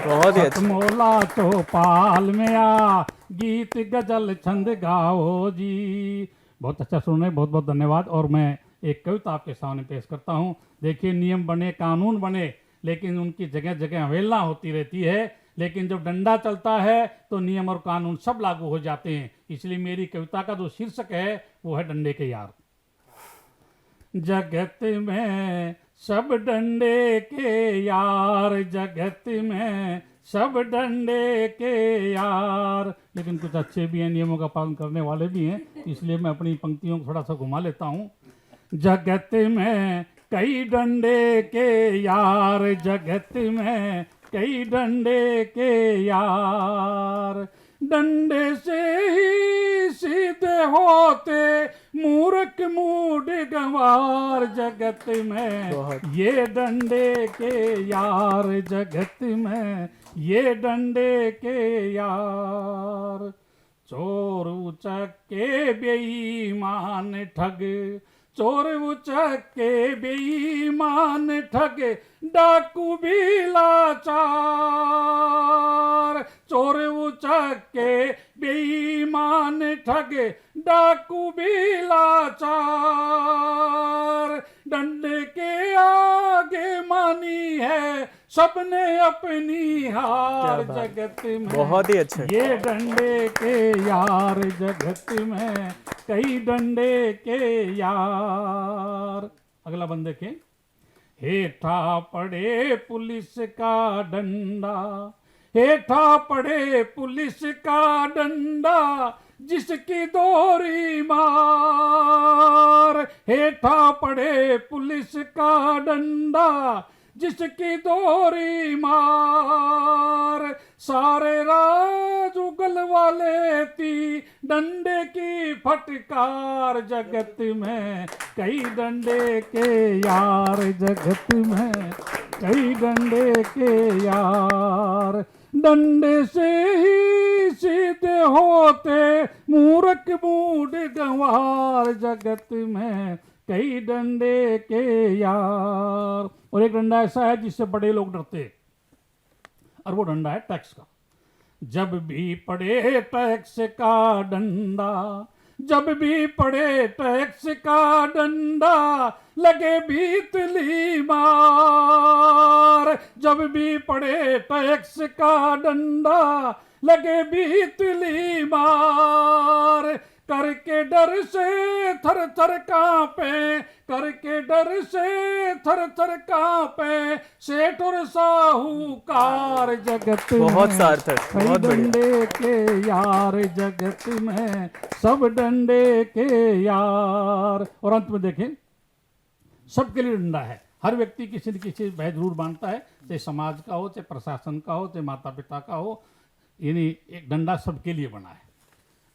बहुत ही अच्छा। सतमोला चौपाल में आ गीत गजल छंद गाओ जी। बहुत अच्छा सुन रहे, बहुत बहुत धन्यवाद। और मैं एक कविता आपके सामने पेश करता हूँ। देखिए, नियम बने कानून बने, लेकिन उनकी जगह जगह अवहेलना होती रहती है। लेकिन जब डंडा चलता है तो नियम और कानून सब लागू हो जाते हैं। इसलिए मेरी कविता का जो शीर्षक है वो है डंडे के यार। जगत में सब डंडे के यार, जगत में सब डंडे के यार। लेकिन कुछ अच्छे भी हैं, नियमों का पालन करने वाले भी हैं, इसलिए मैं अपनी पंक्तियों को थोड़ा सा घुमा लेता हूँ। जगत में कई डंडे के यार, जगत में कई डंडे के यार। डंडे से ही सीधे होते मूर्ख मूड गंवार। जगत में ये डंडे के यार, जगत में ये डंडे के यार। चोर उचक्के बेईमान ठग, चोर उचक्के बेईमान ठग, डाकू भी लाचार। चोर उचक्के बेईमान ठग, डाकू भी लाचार। डंडे के आगे मानी है सबने अपनी हार। जगत में बहुत ही अच्छे। ये डंडे के यार, जगत में कई डंडे के यार। अगला बंद देखें। हेठा पड़े पुलिस का डंडा, हेठा पड़े पुलिस का डंडा, जिसकी दोरी मार। हेठा पड़े पुलिस का डंडा, जिसकी दोरी मार। सारे राज उगलवा लेती डंडे की फटकार। जगत में कई डंडे के यार, जगत में कई डंडे के यार। डंडे से ही सीधे होते मूर्ख मूड गंवार। जगत में कई डंडे के यार। और एक डंडा ऐसा है जिससे बड़े लोग डरते हैं, और वो डंडा है टैक्स का। जब भी पड़े टैक्स का डंडा, जब भी पड़े टैक्स का डंडा लगे भीतली मार, जब भी पड़े टैक्स का डंडा लगे भीतली मार, करके डर से थर थर कांपे, करके डर से थर थर कांपे सेठ और साहूकार जगत बहुत में, सार्थक, कई बहुत बढ़िया। डंडे के यार जगत में, सब डंडे के यार। और अंत में देखें, सबके लिए डंडा है। हर व्यक्ति किसी न किसी भय जरूर बांटता है, चाहे समाज का हो, चाहे प्रशासन का हो, चाहे माता पिता का हो, यानी एक डंडा सबके लिए बना है।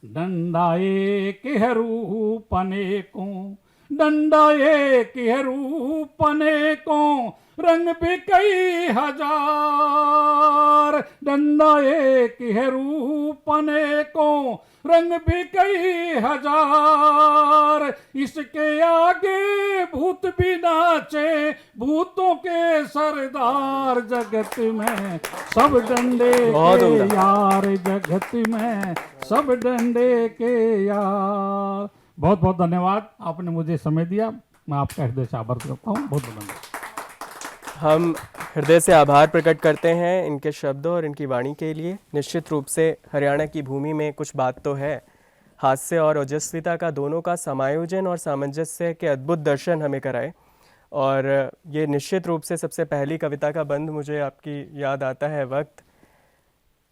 डंडा एक है रूप अनेकों, डंडा एक है रूप अनेकों, रंग भी कई हजार। डंडा एक है रूप अनेकों, रंग भी कई हजार। इसके आगे भूत भी नाचे, भूतों के सरदार जगत में, सब डंडे बहुत के उम्दा। यार जगत में, सब डंडे के यार। बहुत बहुत धन्यवाद, आपने मुझे समय दिया। मैं आपका हृदय से आभार करता हूँ। बहुत बहुत धन्यवाद। हम हृदय से आभार प्रकट करते हैं इनके शब्दों और इनकी वाणी के लिए। निश्चित रूप से हरियाणा की भूमि में कुछ बात तो है, हास्य और ओजस्विता का दोनों का समायोजन और सामंजस्य के अद्भुत दर्शन हमें कराए। और ये निश्चित रूप से सबसे पहली कविता का बंद मुझे आपकी याद आता है वक्त।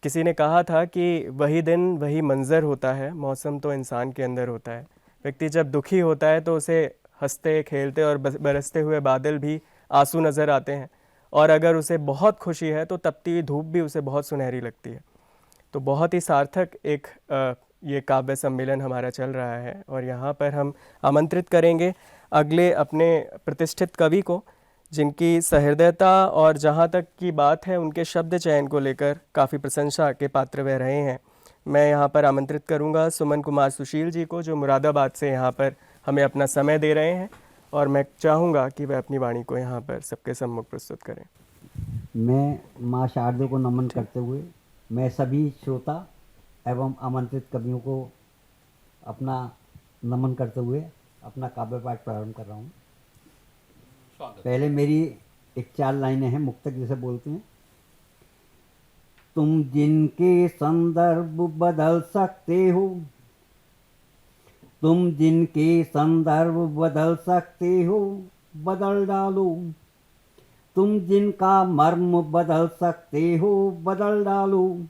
किसी ने कहा था कि वही दिन वही मंज़र होता है, मौसम तो इंसान के अंदर होता है। व्यक्ति जब दुखी होता है तो उसे हंसते खेलते और बरसते हुए बादल भी आंसू नज़र आते हैं, और अगर उसे बहुत खुशी है तो तपती हुई धूप भी उसे बहुत सुनहरी लगती है। तो बहुत ही सार्थक एक ये काव्य सम्मेलन हमारा चल रहा है, और यहाँ पर हम आमंत्रित करेंगे अगले अपने प्रतिष्ठित कवि को, जिनकी सहृदयता और जहाँ तक की बात है उनके शब्द चयन को लेकर काफ़ी प्रशंसा के पात्र वह रहे हैं। मैं यहाँ पर आमंत्रित करूँगा सुमन कुमार सुशील जी को, जो मुरादाबाद से यहाँ पर हमें अपना समय दे रहे हैं, और मैं चाहूँगा कि वह अपनी वाणी को यहाँ पर सबके सम्मुख प्रस्तुत करें। मैं माँ शारदे को नमन करते हुए मैं सभी श्रोता एवं आमंत्रित कवियों को अपना नमन करते हुए अपना काव्य पाठ प्रारंभ कर रहा हूँ। पहले मेरी एक 4 लाइनें हैं, मुक्तक जिसे बोलते हैं। तुम जिनके संदर्भ बदल सकते हो, तुम जिनके संदर्भ बदल सकते हो, बदल डालो। तुम जिनका मर्म बदल सकते हो, बदल डालो।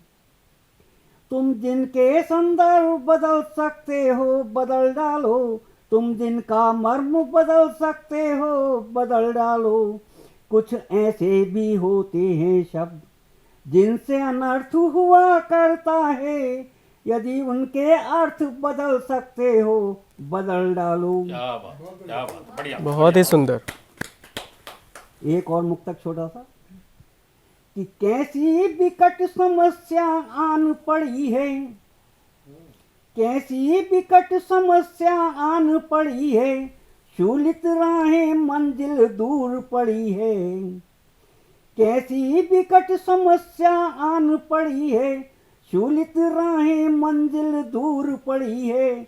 तुम जिनके संदर्भ बदल सकते हो, बदल डालो। तुम जिनका मर्म बदल सकते हो, बदल डालो। कुछ ऐसे भी होते हैं शब्द जिनसे अनर्थ हुआ करता है, यदि उनके अर्थ बदल सकते हो, बदल डालो। क्या बात, क्या बात, बढ़िया। बहुत ही सुंदर। एक और मुक्तक छोटा सा कि कैसी विकट समस्या आन पड़ी है, कैसी विकट समस्या आन पड़ी है, शूलित राहें मंजिल दूर पड़ी है। कैसी विकट समस्या आन पड़ी है, शूलित राहें मंजिल दूर पड़ी है।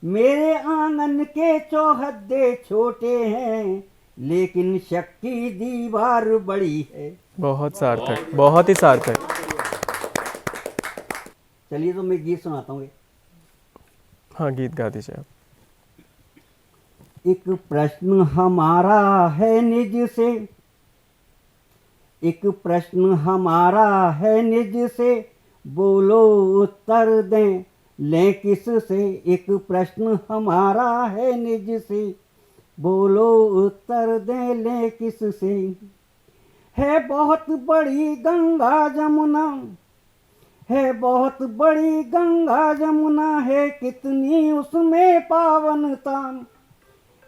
मेरे आंगन के चौहद्दे छोटे हैं, लेकिन शक की दीवार बड़ी है। बहुत सार्थक, बहुत ही सार्थक। चलिए तो मैं गीत सुनाता हूँ। हाँ, गीत गा दीजिए आप। एक प्रश्न हमारा है निज से, एक प्रश्न हमारा है निज से, बोलो उत्तर दें लें किस से। एक प्रश्न हमारा है निज से, बोलो उत्तर दें लें किस से। है बहुत बड़ी गंगा जमुना, है बहुत बड़ी गंगा जमुना, है कितनी उसमें पावनता।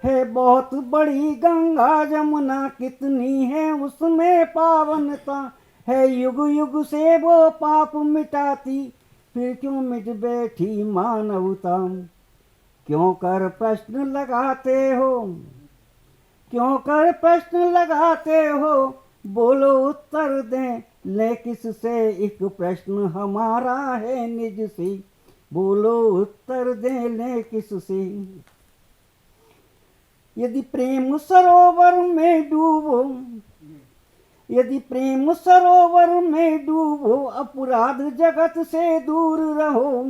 है बहुत बड़ी गंगा जमुना, कितनी है उसमें पावनता। है युग युग से वो पाप मिटाती, फिर क्यों मिट बैठी मानवता। क्यों कर प्रश्न लगाते हो, क्यों कर प्रश्न लगाते हो, बोलो उत्तर दें ले किस से। एक प्रश्न हमारा है निज से, बोलो उत्तर दे ले किससे। यदि प्रेम सरोवर में डूबो, यदि प्रेम सरोवर में डूबो, अपराध जगत से दूर रहो।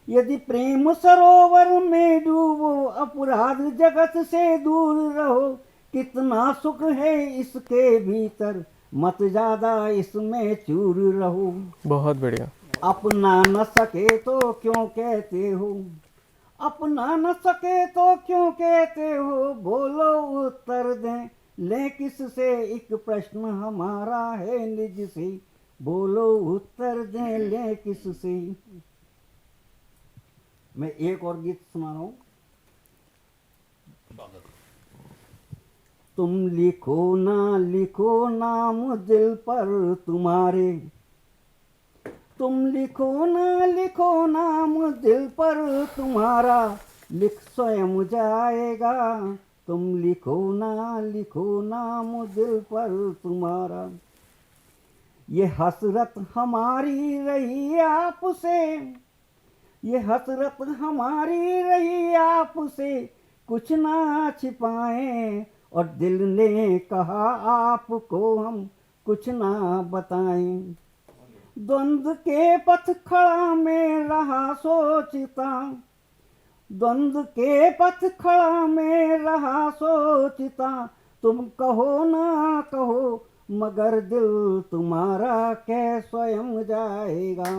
यदि प्रेम सरोवर में डूबो, अपराध जगत से दूर रहो। कितना सुख है इसके भीतर, मत ज्यादा इसमें चूर रहो। बहुत बढ़िया। अपना न सके तो क्यों कहते हो, अपना न सके तो क्यों कहते हो। बोलो उत्तर दें ले किससे, एक प्रश्न हमारा है निज से। बोलो उत्तर दें ले किससे। मैं एक और गीत सुना रहा हूं। तुम लिखो नाम दिल पर तुम्हारे, तुम लिखो नाम दिल पर तुम्हारा, लिख स्वयं जाएगा। तुम लिखो नाम दिल पर तुम्हारा। ये हसरत हमारी रही आपसे, ये हसरत हमारी रही आपसे, कुछ ना छिपाएं। और दिल ने कहा आपको हम कुछ ना बताएं। द्वंद्व के पथ खड़ा में रहा सोचता, द्वंद्व के पथ खड़ा में रहा सोचता। तुम कहो ना कहो मगर दिल तुम्हारा कह स्वयं जाएगा।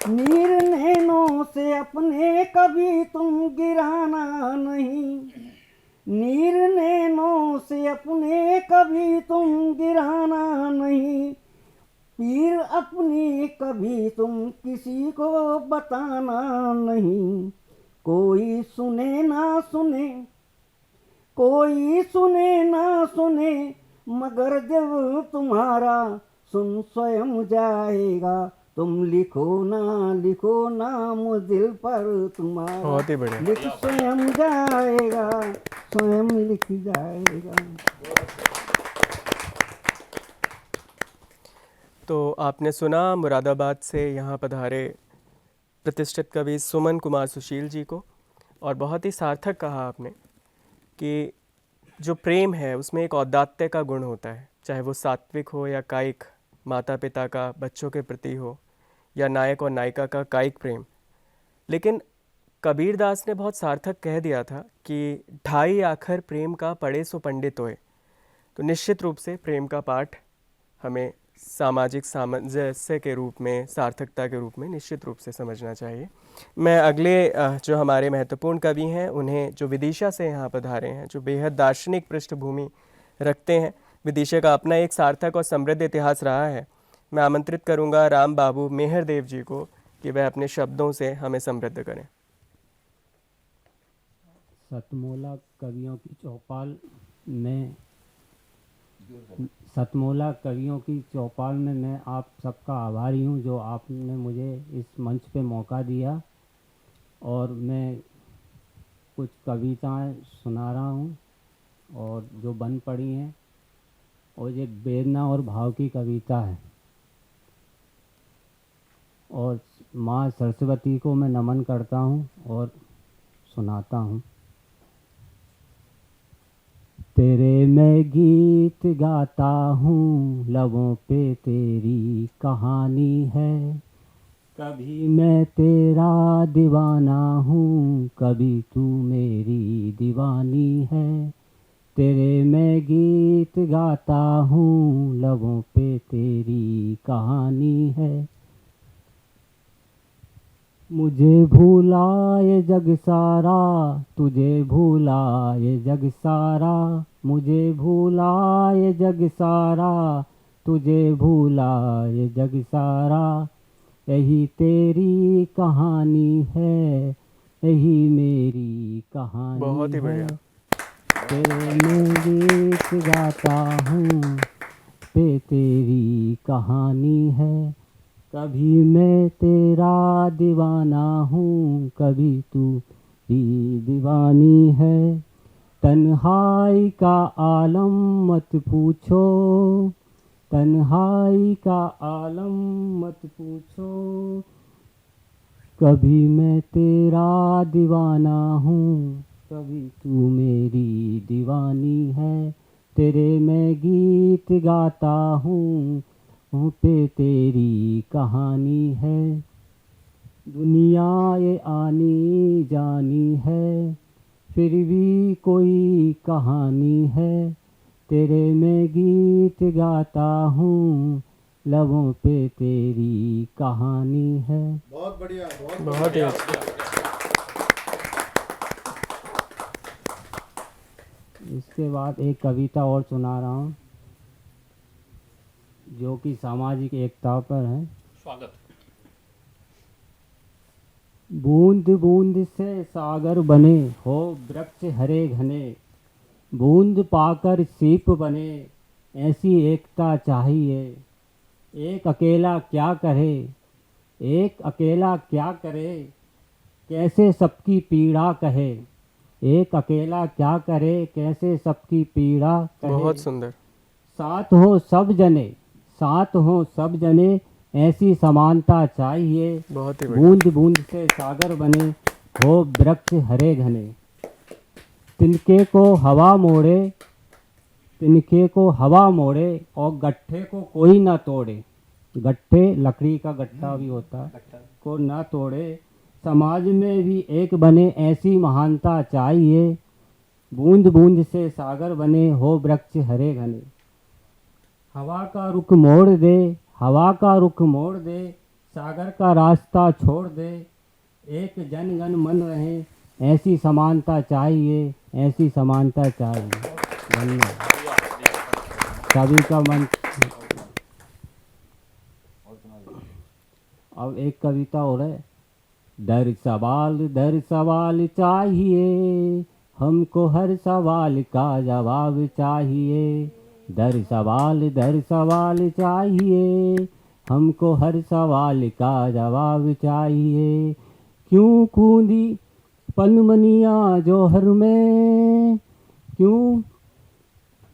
नीर नैनों से अपने कभी तुम गिराना नहीं, नीर नैनों से अपने कभी तुम गिराना नहीं। पीर अपनी कभी तुम किसी को बताना नहीं। कोई सुने ना सुने, कोई सुने ना सुने, मगर दिल तुम्हारा सुन स्वयं जाएगा। तुम लिखो नाम दिल पर तुम्हारा, बहुत ही बढ़िया। लिख स्वयं जाएगा, स्वयं लिख जाएगा। तो आपने सुना मुरादाबाद से यहाँ पधारे प्रतिष्ठित कवि सुमन कुमार सुशील जी को, और बहुत ही सार्थक कहा आपने कि जो प्रेम है उसमें एक औदात्य का गुण होता है, चाहे वो सात्विक हो या कायिक, माता पिता का बच्चों के प्रति हो या नायक और नायिका का कायिक प्रेम। लेकिन कबीरदास ने बहुत सार्थक कह दिया था कि ढाई आखर प्रेम का पढ़े सो पंडित होए। तो निश्चित रूप से प्रेम का पाठ हमें सामाजिक सामंजस्य के रूप में, सार्थकता के रूप में निश्चित रूप से समझना चाहिए। मैं अगले जो हमारे महत्वपूर्ण कवि हैं, उन्हें जो विदिशा से यहाँ पधारे हैं, जो बेहद दार्शनिक पृष्ठभूमि रखते हैं, विदिशा का अपना एक सार्थक और समृद्ध इतिहास रहा है, मैं आमंत्रित करूँगा राम बाबू मेहरदेव जी को कि वह अपने शब्दों से हमें समृद्ध करें। सतमोला कवियों की चौपाल में, सतमोला कवियों की चौपाल में मैं आप सबका आभारी हूँ जो आपने मुझे इस मंच पे मौका दिया। और मैं कुछ कविताएं सुना रहा हूँ और जो बन पड़ी हैं, और ये वेदना और भाव की कविता है। और माँ सरस्वती को मैं नमन करता हूँ और सुनाता हूँ। तेरे मैं गीत गाता हूँ, लबों पे तेरी कहानी है। कभी मैं तेरा दीवाना हूँ, कभी तू मेरी दीवानी है। तेरे मैं गीत गाता हूँ, लबों पे तेरी कहानी है। मुझे भूला ये जग सारा, तुझे भूला ये जग सारा। मुझे भूला ये जग सारा, तुझे भूला ये जग सारा। यही तेरी कहानी है, यही मेरी कहानी है। बहुत ही बढ़िया। तेरे मैं गीत गाता हूँ, पे तेरी कहानी है। कभी मैं तेरा दीवाना हूँ, कभी तू भी दीवानी है। तन्हाई का आलम मत पूछो, तन्हाई का आलम मत पूछो। कभी मैं तेरा दीवाना हूँ, कभी तू मेरी दीवानी है। तेरे मैं गीत गाता हूँ, मुँह पे तेरी कहानी है। दुनिया ये आनी जानी है, फिर भी कोई कहानी है। तेरे मैं गीत गाता हूँ, लबों पे तेरी कहानी है। बहुत बढ़िया, बहुत ही अच्छा। इसके बाद एक कविता और सुना रहा हूँ जो कि सामाजिक एकता पर है। स्वागत। बूंद बूंद से सागर बने, हो वृक्ष हरे घने। बूंद पाकर सीप बने, ऐसी एकता चाहिए। एक अकेला क्या करे, एक अकेला क्या करे, कैसे सबकी पीड़ा कहे। एक अकेला क्या करे, कैसे सबकी पीड़ा कहे। बहुत सुंदर। साथ हो सब जने, साथ हो सब जने, ऐसी समानता चाहिए। बहुत ही बढ़िया। बूंद बूंद से सागर बने, हो वृक्ष हरे घने। तिनके को हवा मोड़े, तिनके को हवा मोड़े, और गट्ठे को कोई ना तोड़े। गट्ठे लकड़ी का गट्ठा भी होता है, को ना तोड़े। समाज में भी एक बने, ऐसी महानता चाहिए। बूंद बूंद से सागर बने, हो वृक्ष हरे घने। हवा का रुख मोड़ दे, हवा का रुख मोड़ दे, सागर का रास्ता छोड़ दे। एक जन गण मन रहे, ऐसी समानता चाहिए, ऐसी समानता चाहिए। धन्यवाद। सभी का मन। अब एक कविता हो रहा है। दर सवाल चाहिए, हमको हर सवाल का जवाब चाहिए। दर सवाल चाहिए, हमको हर सवाल का जवाब चाहिए। क्यों कूदी पनमनिया जौहर में, क्यों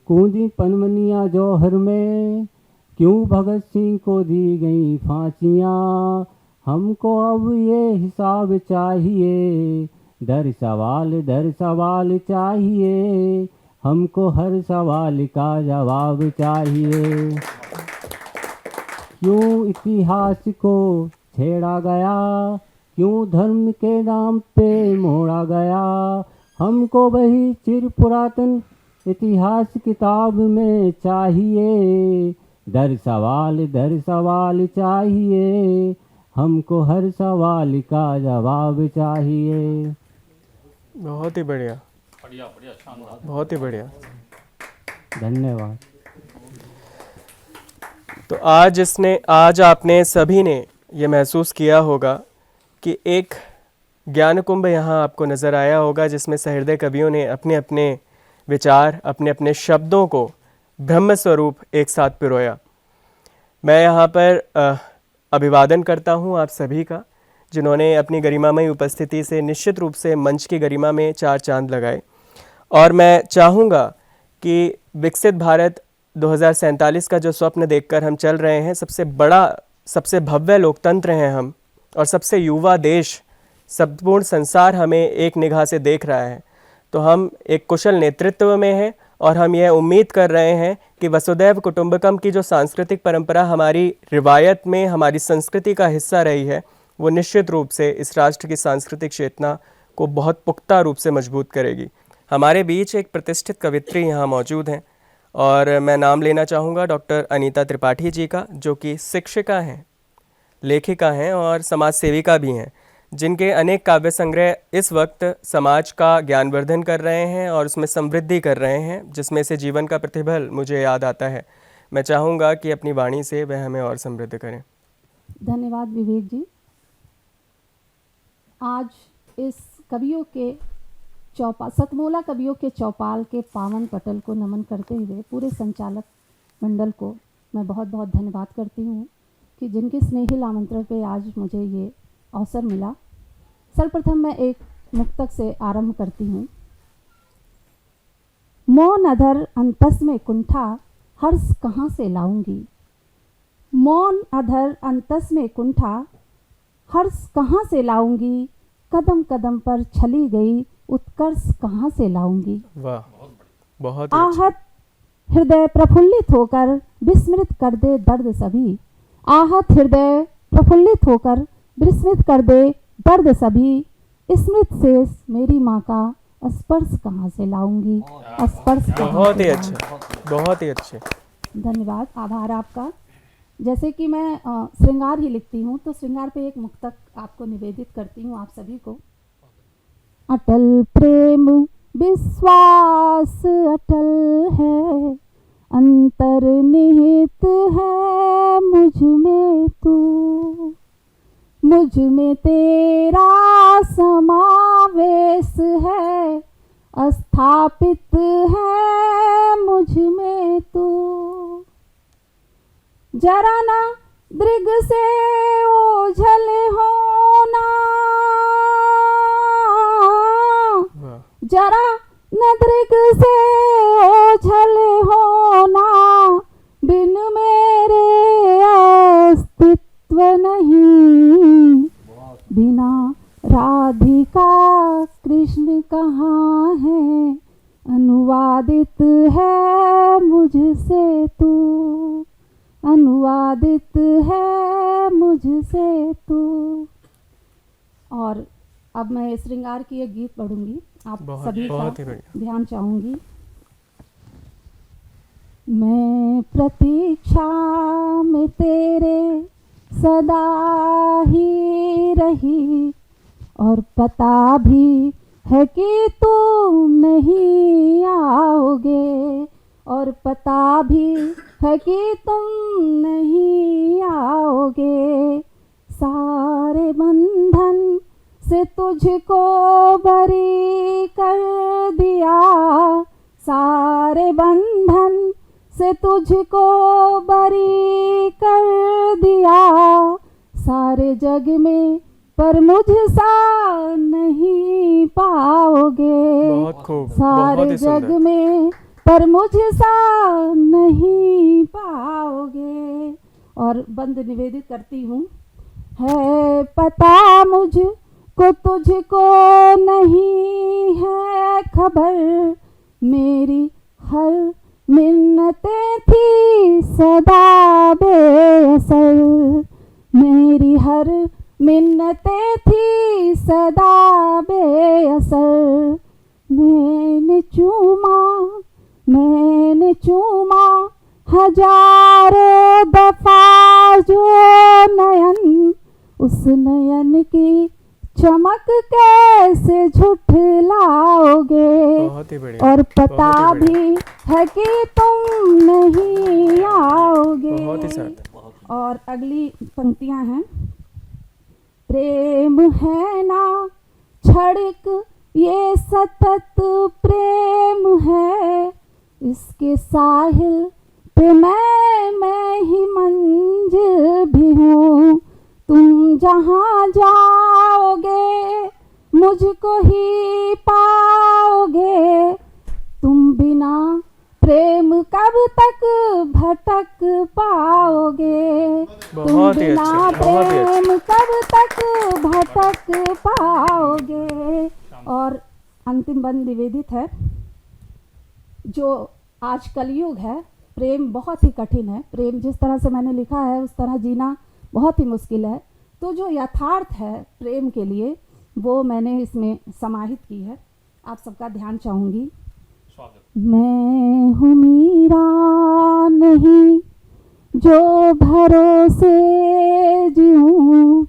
कूदी पनमनिया जौहर में, क्यों भगत सिंह को दी गई फांसियाँ। हमको अब ये हिसाब चाहिए। दर सवाल चाहिए, हमको हर सवाल का जवाब चाहिए। क्यों इतिहास को छेड़ा गया, क्यों धर्म के नाम पे मोड़ा गया। हमको वही चिर पुरातन इतिहास किताब में चाहिए। दर सवाल चाहिए, हमको हर सवाल का जवाब चाहिए। बहुत ही बढ़िया, बढ़िया बढ़िया, शानदार। बहुत ही बढ़िया। धन्यवाद। तो आज आपने सभी ने ये महसूस किया होगा कि एक ज्ञान कुंभ यहाँ आपको नज़र आया होगा, जिसमें सहृदय कवियों ने अपने अपने विचार, अपने अपने शब्दों को ब्रह्म स्वरूप एक साथ पिरोया। मैं यहाँ पर अभिवादन करता हूँ आप सभी का, जिन्होंने अपनी गरिमामयी उपस्थिति से निश्चित रूप से मंच की गरिमा में चार चांद लगाए। और मैं चाहूँगा कि विकसित भारत 2047 का जो स्वप्न देखकर हम चल रहे हैं, सबसे बड़ा, सबसे भव्य लोकतंत्र हैं हम, और सबसे युवा देश, संपूर्ण संसार हमें एक निगाह से देख रहा है। तो हम एक कुशल नेतृत्व में हैं, और हम यह उम्मीद कर रहे हैं कि वसुदैव कुटुंबकम की जो सांस्कृतिक परंपरा हमारी रिवायत में, हमारी संस्कृति का हिस्सा रही है, वो निश्चित रूप से इस राष्ट्र की सांस्कृतिक चेतना को बहुत पुख्ता रूप से मजबूत करेगी। हमारे बीच एक प्रतिष्ठित कवित्री यहाँ मौजूद हैं, और मैं नाम लेना चाहूँगा डॉक्टर अनीता त्रिपाठी जी का, जो कि शिक्षिका हैं, लेखिका हैं और समाज सेविका भी हैं, जिनके अनेक काव्य संग्रह इस वक्त समाज का ज्ञानवर्धन कर रहे हैं और उसमें समृद्धि कर रहे हैं, जिसमें से जीवन का प्रतिफल मुझे याद आता है। मैं चाहूँगा कि अपनी वाणी से वह हमें और समृद्ध करें। धन्यवाद विवेक जी। आज इस कवियों के चौपाल, सतमोला कवियों के चौपाल के पावन पटल को नमन करते हुए पूरे संचालक मंडल को मैं बहुत बहुत धन्यवाद करती हूँ कि जिनके स्नेहिल आमंत्रण पे आज मुझे ये अवसर मिला। सर्वप्रथम मैं एक मुक्तक से आरंभ करती हूँ। मौन अधर अंतस में कुंठा, हर्ष कहाँ से लाऊंगी। मौन अधर अंतस में कुंठा, हर्ष कहाँ से लाऊंगी, कदम कदम पर छली गई उत्कर्ष कहाँ से लाऊंगी। वाह, बहुत ही अच्छा। आहत हृदय प्रफुल्लित होकर विस्मृत कर दे दर्द सभी, आहत हृदय प्रफुल्लित होकर विस्मृत कर दे दर्द सभी, स्मृत शेष मेरी माँ का स्पर्श कहाँ से लाऊंगी, स्पर्श कहाँ बहुत से ही लाऊंगी। अच्छा, बहुत ही अच्छे। धन्यवाद, आभार आपका। जैसे कि मैं श्रृंगार ही लिखती हूँ तो श्रृंगार पे एक मुक्तक आपको निवेदित करती हूँ आप सभी को। अटल प्रेम विश्वास अटल है, अंतर्निहित है मुझ में तू, मुझ में तेरा समावेश है, स्थापित है मुझ में तू। जरा ना दृग से ओझल होना, जरा न दृग से ओझल होना, बिन मेरे अस्तित्व नहीं, बिना राधिका कृष्ण कहाँ है, अनुवादित है मुझसे तू, अनुवादित है मुझसे तू। और अब मैं श्रृंगार की एक गीत पढ़ूंगी, आप सभी का ध्यान चाहूंगी। मैं प्रतीक्षा में तेरे सदा ही रही, और पता भी है कि तुम नहीं आओगे, और पता भी है कि तुम नहीं आओगे। सारे बंधन से तुझको बरी कर दिया, सारे बंधन से तुझको बरी कर दिया, सारे जग में पर मुझसा नहीं पाओगे, बहुत खूब, सारे बहुत ही जग सुंदर। में पर मुझसा नहीं पाओगे। और बंद निवेदित करती हूँ। है पता मुझको तुझको नहीं है खबर, मेरी हर मिन्नतें थी सदा बेअसर, मेरी हर मिन्नतें थी सदा बेअसर। मैंने चूमा हजारों दफा जो नयन, उस नयन की चमक कैसे झुठलाओगे, बहुत ही बढ़िया, और पता बहुत ही बढ़िया। भी है कि तुम नहीं आओगे। बहुत ही सार्थक। और अगली पंक्तियां हैं। प्रेम है ना क्षणिक ये सतत प्रेम है, इसके साहिल पे मैं ही मंजिल भी हूँ। तुम जहाँ जाओगे मुझको ही पाओगे, तुम बिना प्रेम कब तक भटक पाओगे, तुम बहुत ही बिना अच्छा, बहुत ही अच्छा। प्रेम कब तक भटक पाओगे। और अंतिम बंद निवेदित है। जो आज कलयुग है, प्रेम बहुत ही कठिन है, प्रेम जिस तरह से मैंने लिखा है उस तरह जीना बहुत ही मुश्किल है। तो जो यथार्थ है प्रेम के लिए वो मैंने इसमें समाहित की है। आप सबका ध्यान चाहूँगी। मैं हूँ मीरा नहीं जो भरोसे जीऊँ,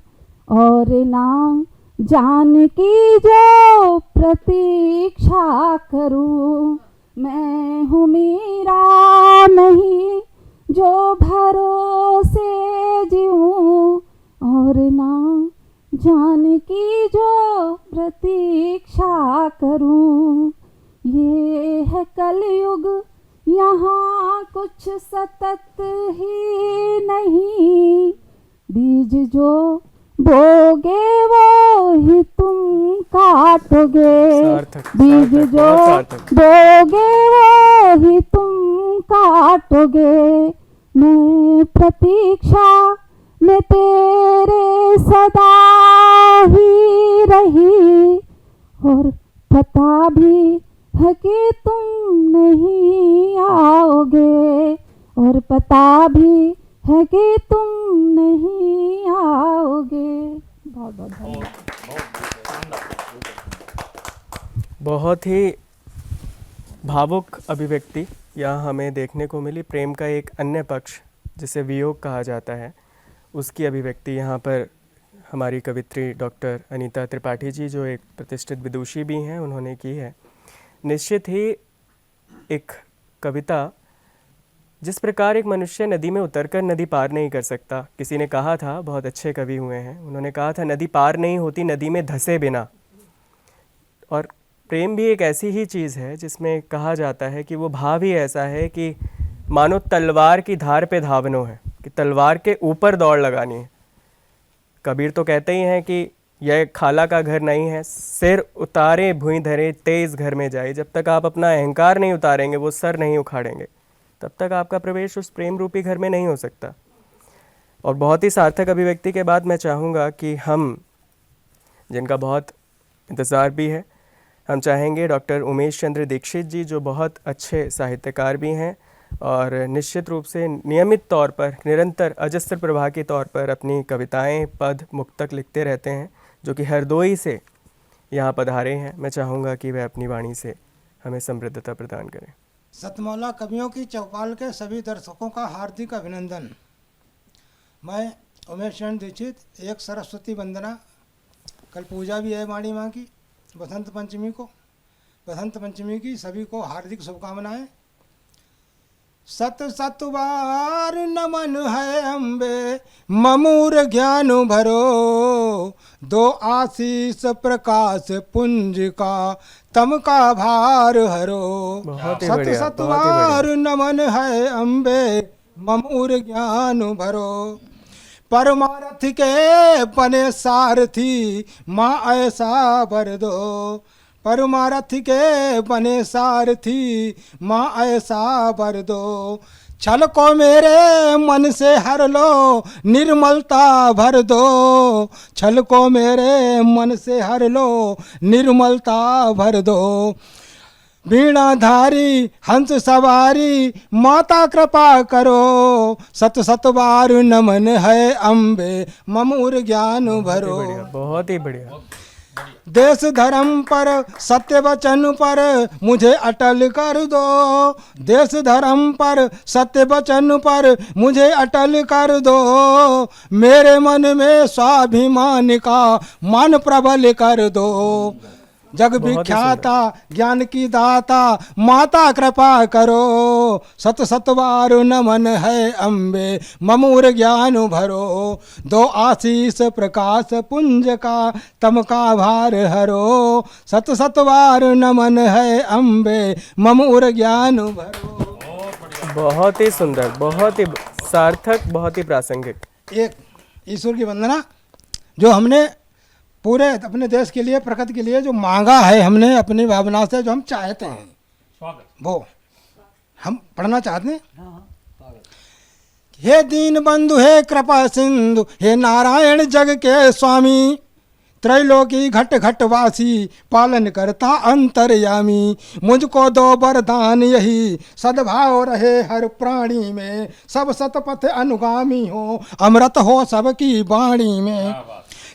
और ना जान की जो प्रतीक्षा करूँ। मैं हूँ मीरा नहीं जो भरोसे जीऊँ, और ना जान की जो प्रतीक्षा करूँ। ये है कलयुग यहाँ कुछ सतत ही नहीं, बीज जो बोगे वो ही तुम काटोगे, सार्थक, बीज सार्थक, जो बहुत सार्थक। बोगे वो ही तुम काटोगे। मैं प्रतीक्षा मैं तेरे सदा ही रही, और पता भी है कि तुम नहीं आओगे, और पता भी है कि तुम नहीं आओगे। बहुत बहुत धन्यवाद। बहुत ही भावुक अभिव्यक्ति यहाँ हमें देखने को मिली। प्रेम का एक अन्य पक्ष जिसे वियोग कहा जाता है, उसकी अभिव्यक्ति यहाँ पर हमारी कवित्री डॉक्टर अनीता त्रिपाठी जी, जो एक प्रतिष्ठित विदुषी भी हैं, उन्होंने की है। निश्चित ही एक कविता, जिस प्रकार एक मनुष्य नदी में उतरकर नदी पार नहीं कर सकता। किसी ने कहा था, बहुत अच्छे कवि हुए हैं, उन्होंने कहा था, नदी पार नहीं होती नदी में धंसे बिना। और प्रेम भी एक ऐसी ही चीज़ है जिसमें कहा जाता है कि वो भाव ही ऐसा है कि मानो तलवार की धार पे धावनो है, कि तलवार के ऊपर दौड़ लगानी है। कबीर तो कहते ही हैं कि यह खाला का घर नहीं है, सिर उतारे भुई धरे तेज घर में जाए। जब तक आप अपना अहंकार नहीं उतारेंगे, वो सर नहीं उखाड़ेंगे, तब तक आपका प्रवेश उस प्रेम रूपी घर में नहीं हो सकता। और बहुत ही सार्थक अभिव्यक्ति के बाद मैं चाहूँगा कि हम, जिनका बहुत इंतज़ार भी है, हम चाहेंगे डॉक्टर उमेश चंद्र दीक्षित जी, जो बहुत अच्छे साहित्यकार भी हैं और निश्चित रूप से नियमित तौर पर, निरंतर अजस्त्र प्रवाह के तौर पर अपनी कविताएं, पद, मुक्तक लिखते रहते हैं, जो कि हरदोई से यहाँ पधारे हैं। मैं चाहूँगा कि वह अपनी वाणी से हमें समृद्धता प्रदान करें। सतमौला कवियों की चौपाल के सभी दर्शकों का हार्दिक अभिनंदन। मैं उमेश चंद्र दीक्षित, एक सरस्वती वंदना। कल पूजा भी है वाणी माँ की, बसंत पंचमी को। बसंत पंचमी की सभी को हार्दिक शुभकामनाएं। सत सत बार नमन है अम्बे, ममूर ज्ञान भरो, दो आशीष प्रकाश पुंज का, तम का भार हरो। सत सत बार नमन है अम्बे, ममूर ज्ञान भरो, परमारथ के पने सारथी, माँ ऐसा बर दो। परमारथ के बने सारथी, माँ ऐसा बर दो। छल को मेरे मन से हर लो, निर्मलता भर दो। छल को मेरे मन से हर लो, निर्मलता भर दो। वीणाधारी हंस सवारी, माता कृपा करो। सत सत बार नमन है अम्बे, ममूर ज्ञान भरो। बहुत ही बढ़िया। देश धर्म पर, सत्य वचन पर मुझे अटल कर दो। देश धर्म पर, सत्य वचन पर मुझे अटल कर दो। मेरे मन में स्वाभिमान का मान प्रबल कर दो। जग विख्याता ज्ञान की दाता, माता कृपा करो। सत सत बार नमन है अम्बे, ममूर ज्ञान भरो। दो आशीष प्रकाश पुंज का, तम का भार हरो। सत सत बार नमन है अम्बे, ममूर ज्ञान भरो। बहुत ही सुंदर, बहुत ही सार्थक, बहुत ही प्रासंगिक। एक ईश्वर की वंदना जो हमने पूरे अपने देश के लिए, प्रकृति के लिए जो मांगा है, हमने अपनी भावना से जो हम चाहते हैं, वो हम पढ़ना चाहते हैं। हे दीन बंधु, हे कृपा सिंधु, हे नारायण जग के स्वामी, त्रैलोकी घट घट वासी, पालन करता अंतर्यामी। मुझको दो वरदान यही, सद्भाव रहे हर प्राणी में। सब सतपथ अनुगामी हो, अमृत हो सबकी वाणी में।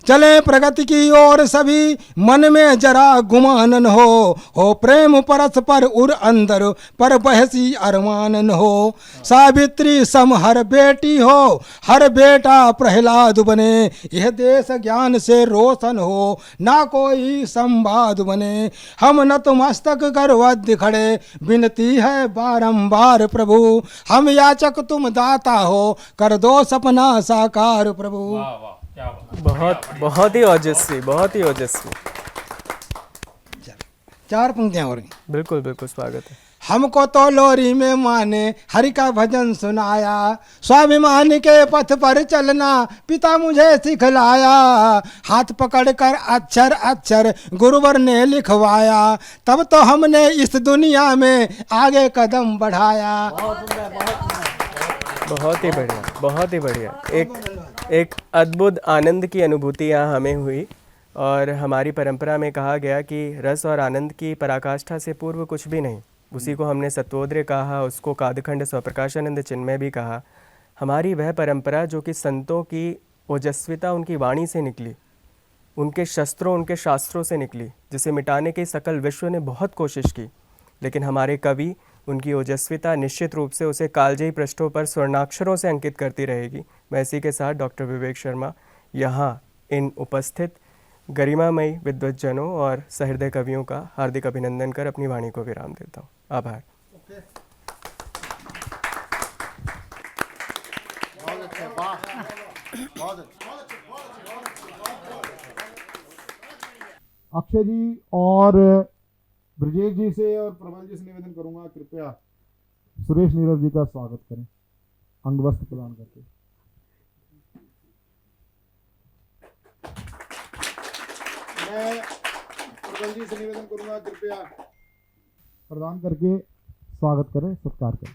चले प्रगति की ओर सभी, मन में जरा गुमान न हो प्रेम परस्पर उर अंदर, पर बहसी अरमान हो। सावित्री सम हर बेटी हो, हर बेटा प्रहलाद बने। यह देश ज्ञान से रोशन हो, ना कोई संवाद बने। हम नतमस्तक कर वध खड़े, विनती है बारंबार प्रभु। हम याचक तुम दाता हो, कर दो सपना साकार प्रभु। बहुत बहुत ही ओजस्वी, बहुत ही ओजस्वी। चार पंक्तियां और बिल्कुल बिल्कुल स्वागत है। हमको तो लोरी में माने हरि का भजन सुनाया, स्वाभिमान के पथ पर चलना पिता मुझे सिखलाया। हाथ पकड़कर अक्षर अक्षर गुरुवर ने लिखवाया, तब तो हमने इस दुनिया में आगे कदम बढ़ाया। बहुत ही बढ़िया, बहुत ही बढ़िया। एक एक अद्भुत आनंद की अनुभूति यहाँ हमें हुई और हमारी परंपरा में कहा गया कि रस और आनंद की पराकाष्ठा से पूर्व कुछ भी नहीं। उसी को हमने सत्वोदय कहा, उसको कादखंड स्वप्रकाशानंद चिन्मय भी कहा। हमारी वह परंपरा जो कि संतों की ओजस्विता उनकी वाणी से निकली, उनके शस्त्रों उनके शास्त्रों से निकली, जिसे मिटाने की सकल विश्व ने बहुत कोशिश की, लेकिन हमारे कवि उनकी ओजस्विता निश्चित रूप से उसे कालजयी पृष्ठों पर स्वर्णाक्षरों से अंकित करती रहेगी। मैं इसी के साथ डॉक्टर विवेक शर्मा यहाँ इन उपस्थित गरिमामयी विद्वज्जनों और सहृदय कवियों का हार्दिक अभिनंदन कर अपनी वाणी को विराम देता हूँ। आभार। अक्षय जी और ब्रजेश जी से और प्रबल जी से निवेदन करूंगा, कृपया सुरेश नीरव जी का स्वागत करें अंगवस्त्र प्रदान करके। मैं प्रबल जी से निवेदन करूंगा, कृपया प्रदान करके स्वागत करें, सत्कार करें।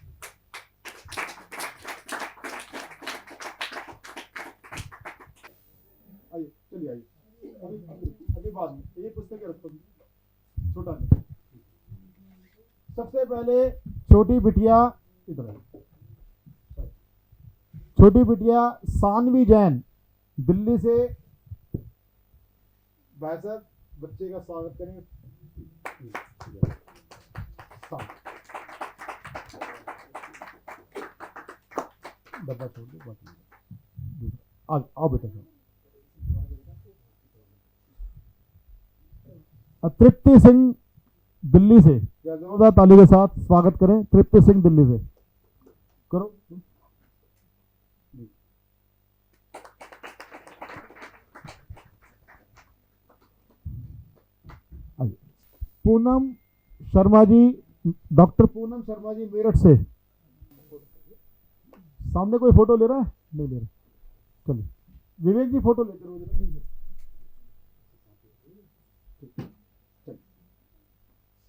आइए, चलिए आइए, अभी बाद में ये पुस्तकें रखो, छोटा नहीं। सबसे पहले छोटी बिटिया, इधर है, छोटी बिटिया सानवी जैन दिल्ली से, भाई साहब बच्चे का स्वागत करें। डब्बा छोड़ दो, आओ बेटा। तृप्ति सिंह दिल्ली से, जोरदार ताली के साथ स्वागत करें। तृप्ति सिंह दिल्ली से करो। पूनम शर्मा जी, डॉक्टर पूनम शर्मा जी मेरठ से। सामने कोई फोटो ले रहा है? नहीं ले रहा, चलिए विवेक जी फोटो लेते रहो।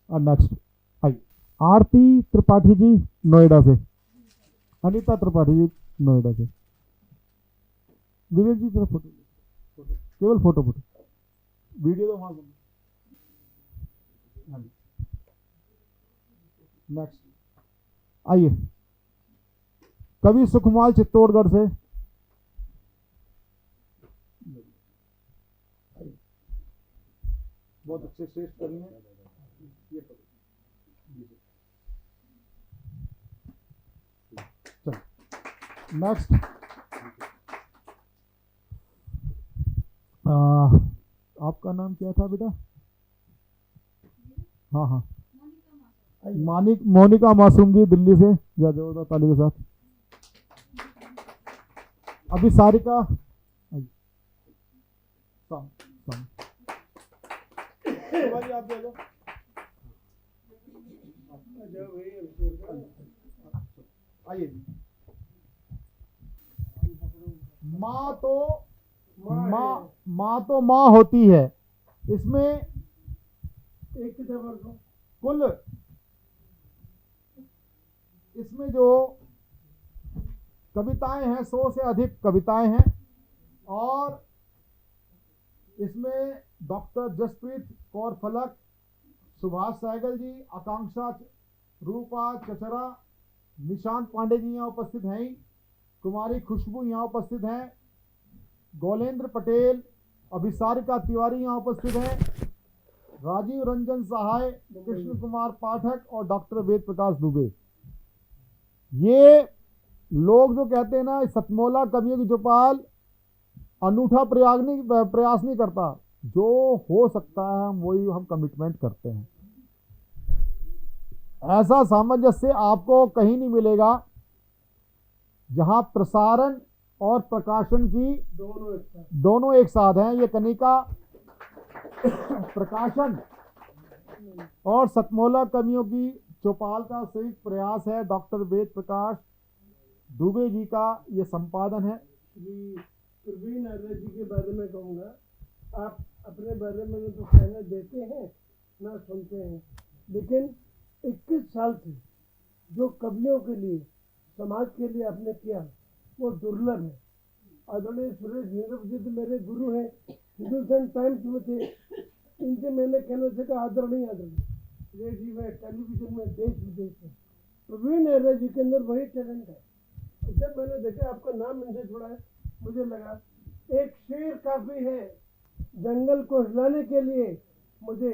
नेक्स्ट आई आरती त्रिपाठी जी नोएडा से, अनीता त्रिपाठी जी नोएडा से। विवेक जी जरा फोटो, केवल फोटो, वीडियो तो वहां। नेक्स्ट आइए कवि सुखमाल चित्तौड़गढ़ से। बहुत अच्छे श्रेष्ठ कवि हैं। नेक्स्ट आपका नाम क्या था बेटा? हाँ हाँ, मोनिका मासूम जी दिल्ली से, जोरदार ताली के साथ। अभी सारिका आप आइए। माँ तो माँ होती है, इसमें कुल इसमें जो कविताएं हैं 100 से अधिक कविताएं हैं, और इसमें डॉक्टर जसप्रीत कौर फलक, सुभाष सहगल जी, आकांक्षा रूपा चचरा, निशांत पांडे जी यहाँ उपस्थित हैं, कुमारी खुशबू यहाँ उपस्थित हैं, गोलेंद्र पटेल, अभिसारिका तिवारी यहाँ उपस्थित हैं, राजीव रंजन सहाय, कृष्ण कुमार पाठक और डॉक्टर वेद प्रकाश दुबे। ये लोग जो कहते हैं ना सतमोला कवियों की चौपाल अनूठा प्रयास नहीं करता, जो हो सकता है वही हम कमिटमेंट करते हैं। ऐसा सामंजस्य आपको कहीं नहीं मिलेगा जहां प्रसारण और प्रकाशन की दोनों एक साथ हैं। ये कनिका प्रकाशन और सतमोला कवियों की चौपाल का संयुक्त प्रयास है। डॉक्टर वेद प्रकाश दुबे जी का ये संपादन है। प्रवीण आर्य जी के बारे में कहूँगा, आप अपने बारे में तो कहने देते हैं ना सुनते हैं, लेकिन 21 साल से जो कवियों के लिए समाज के लिए आपने किया वो दुर्लभ है। आदरणीय सुरेश नीरव जी तो मेरे गुरु हैं, हिंदुस्तान टाइम्स में थे, इनसे मैंने कहना सीखा आदरणीय ये जी मैं टेलीविजन में देश विदेश में। प्रवीण नेहरा जी के अंदर वही टैलेंट है। जब मैंने देखा आपका नाम इनसे जुड़ा है, मुझे लगा एक शेर काफी है जंगल को हिलाने के लिए, मुझे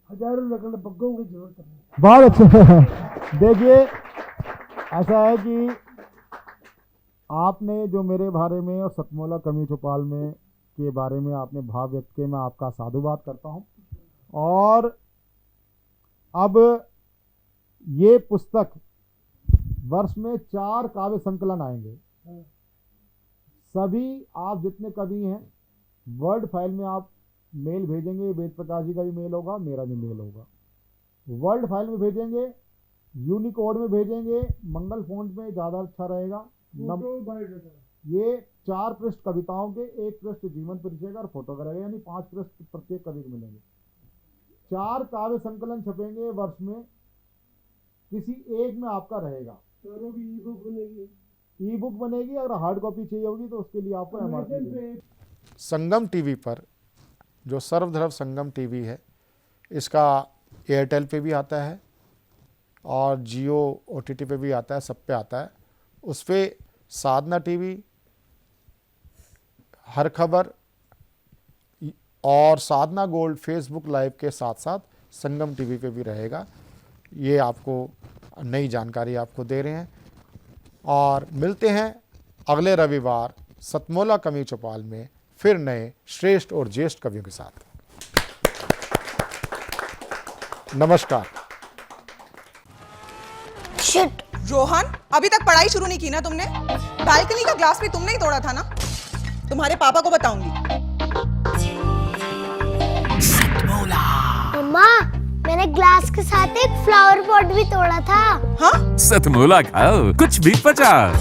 हजारों लकड़बग्गों की जरूरत है। बहुत अच्छा। देखिए ऐसा है कि आपने जो मेरे बारे में और सतमोला कवि चौपाल में के बारे में आपने भाव व्यक्त किए, मैं आपका साधुवाद करता हूं। और अब ये पुस्तक वर्ष में 4 काव्य संकलन आएंगे। सभी आप जितने कवि हैं वर्ड फाइल में आप मेल भेजेंगे, वेद प्रकाश जी का भी मेल होगा, मेरा भी मेल होगा। वर्ड फाइल में भेजेंगे, यूनिकोड में भेजेंगे, मंगल फॉन्ट में ज़्यादा अच्छा रहेगा। ये 4 पृष्ठ कविताओं के, 1 पृष्ठ जीवन परिचय का और फोटो करेगा, यानी 5 पृष्ठ प्रत्येक कवि को मिलेंगे। 4 काव्य संकलन छपेंगे वर्ष में, किसी एक में आपका रहेगा। ई बुक बनेगी, अगर हार्ड कॉपी चाहिए होगी तो उसके लिए आपको MRP। संगम टीवी पर जो सर्वधर्म संगम टीवी है, इसका एयरटेल पे भी आता है और जियो OTT पे भी आता है, सब पे आता है। उस पर साधना टीवी, हर खबर और साधना गोल्ड फेसबुक लाइव के साथ साथ संगम टीवी पे भी रहेगा। ये आपको नई जानकारी आपको दे रहे हैं। और मिलते हैं अगले रविवार सतमोला कवि चौपाल में फिर नए श्रेष्ठ और ज्येष्ठ कवियों के साथ। नमस्कार। शिट रोहन, अभी तक पढ़ाई शुरू नहीं की ना तुमने? बालकनी का ग्लास भी तुमने ही तोड़ा था ना? तुम्हारे पापा को बताऊंगी। मम्मा, मैंने ग्लास के साथ एक फ्लावर पॉट भी तोड़ा था। हाँ? सतमोला खाओ, कुछ भी पचाओ।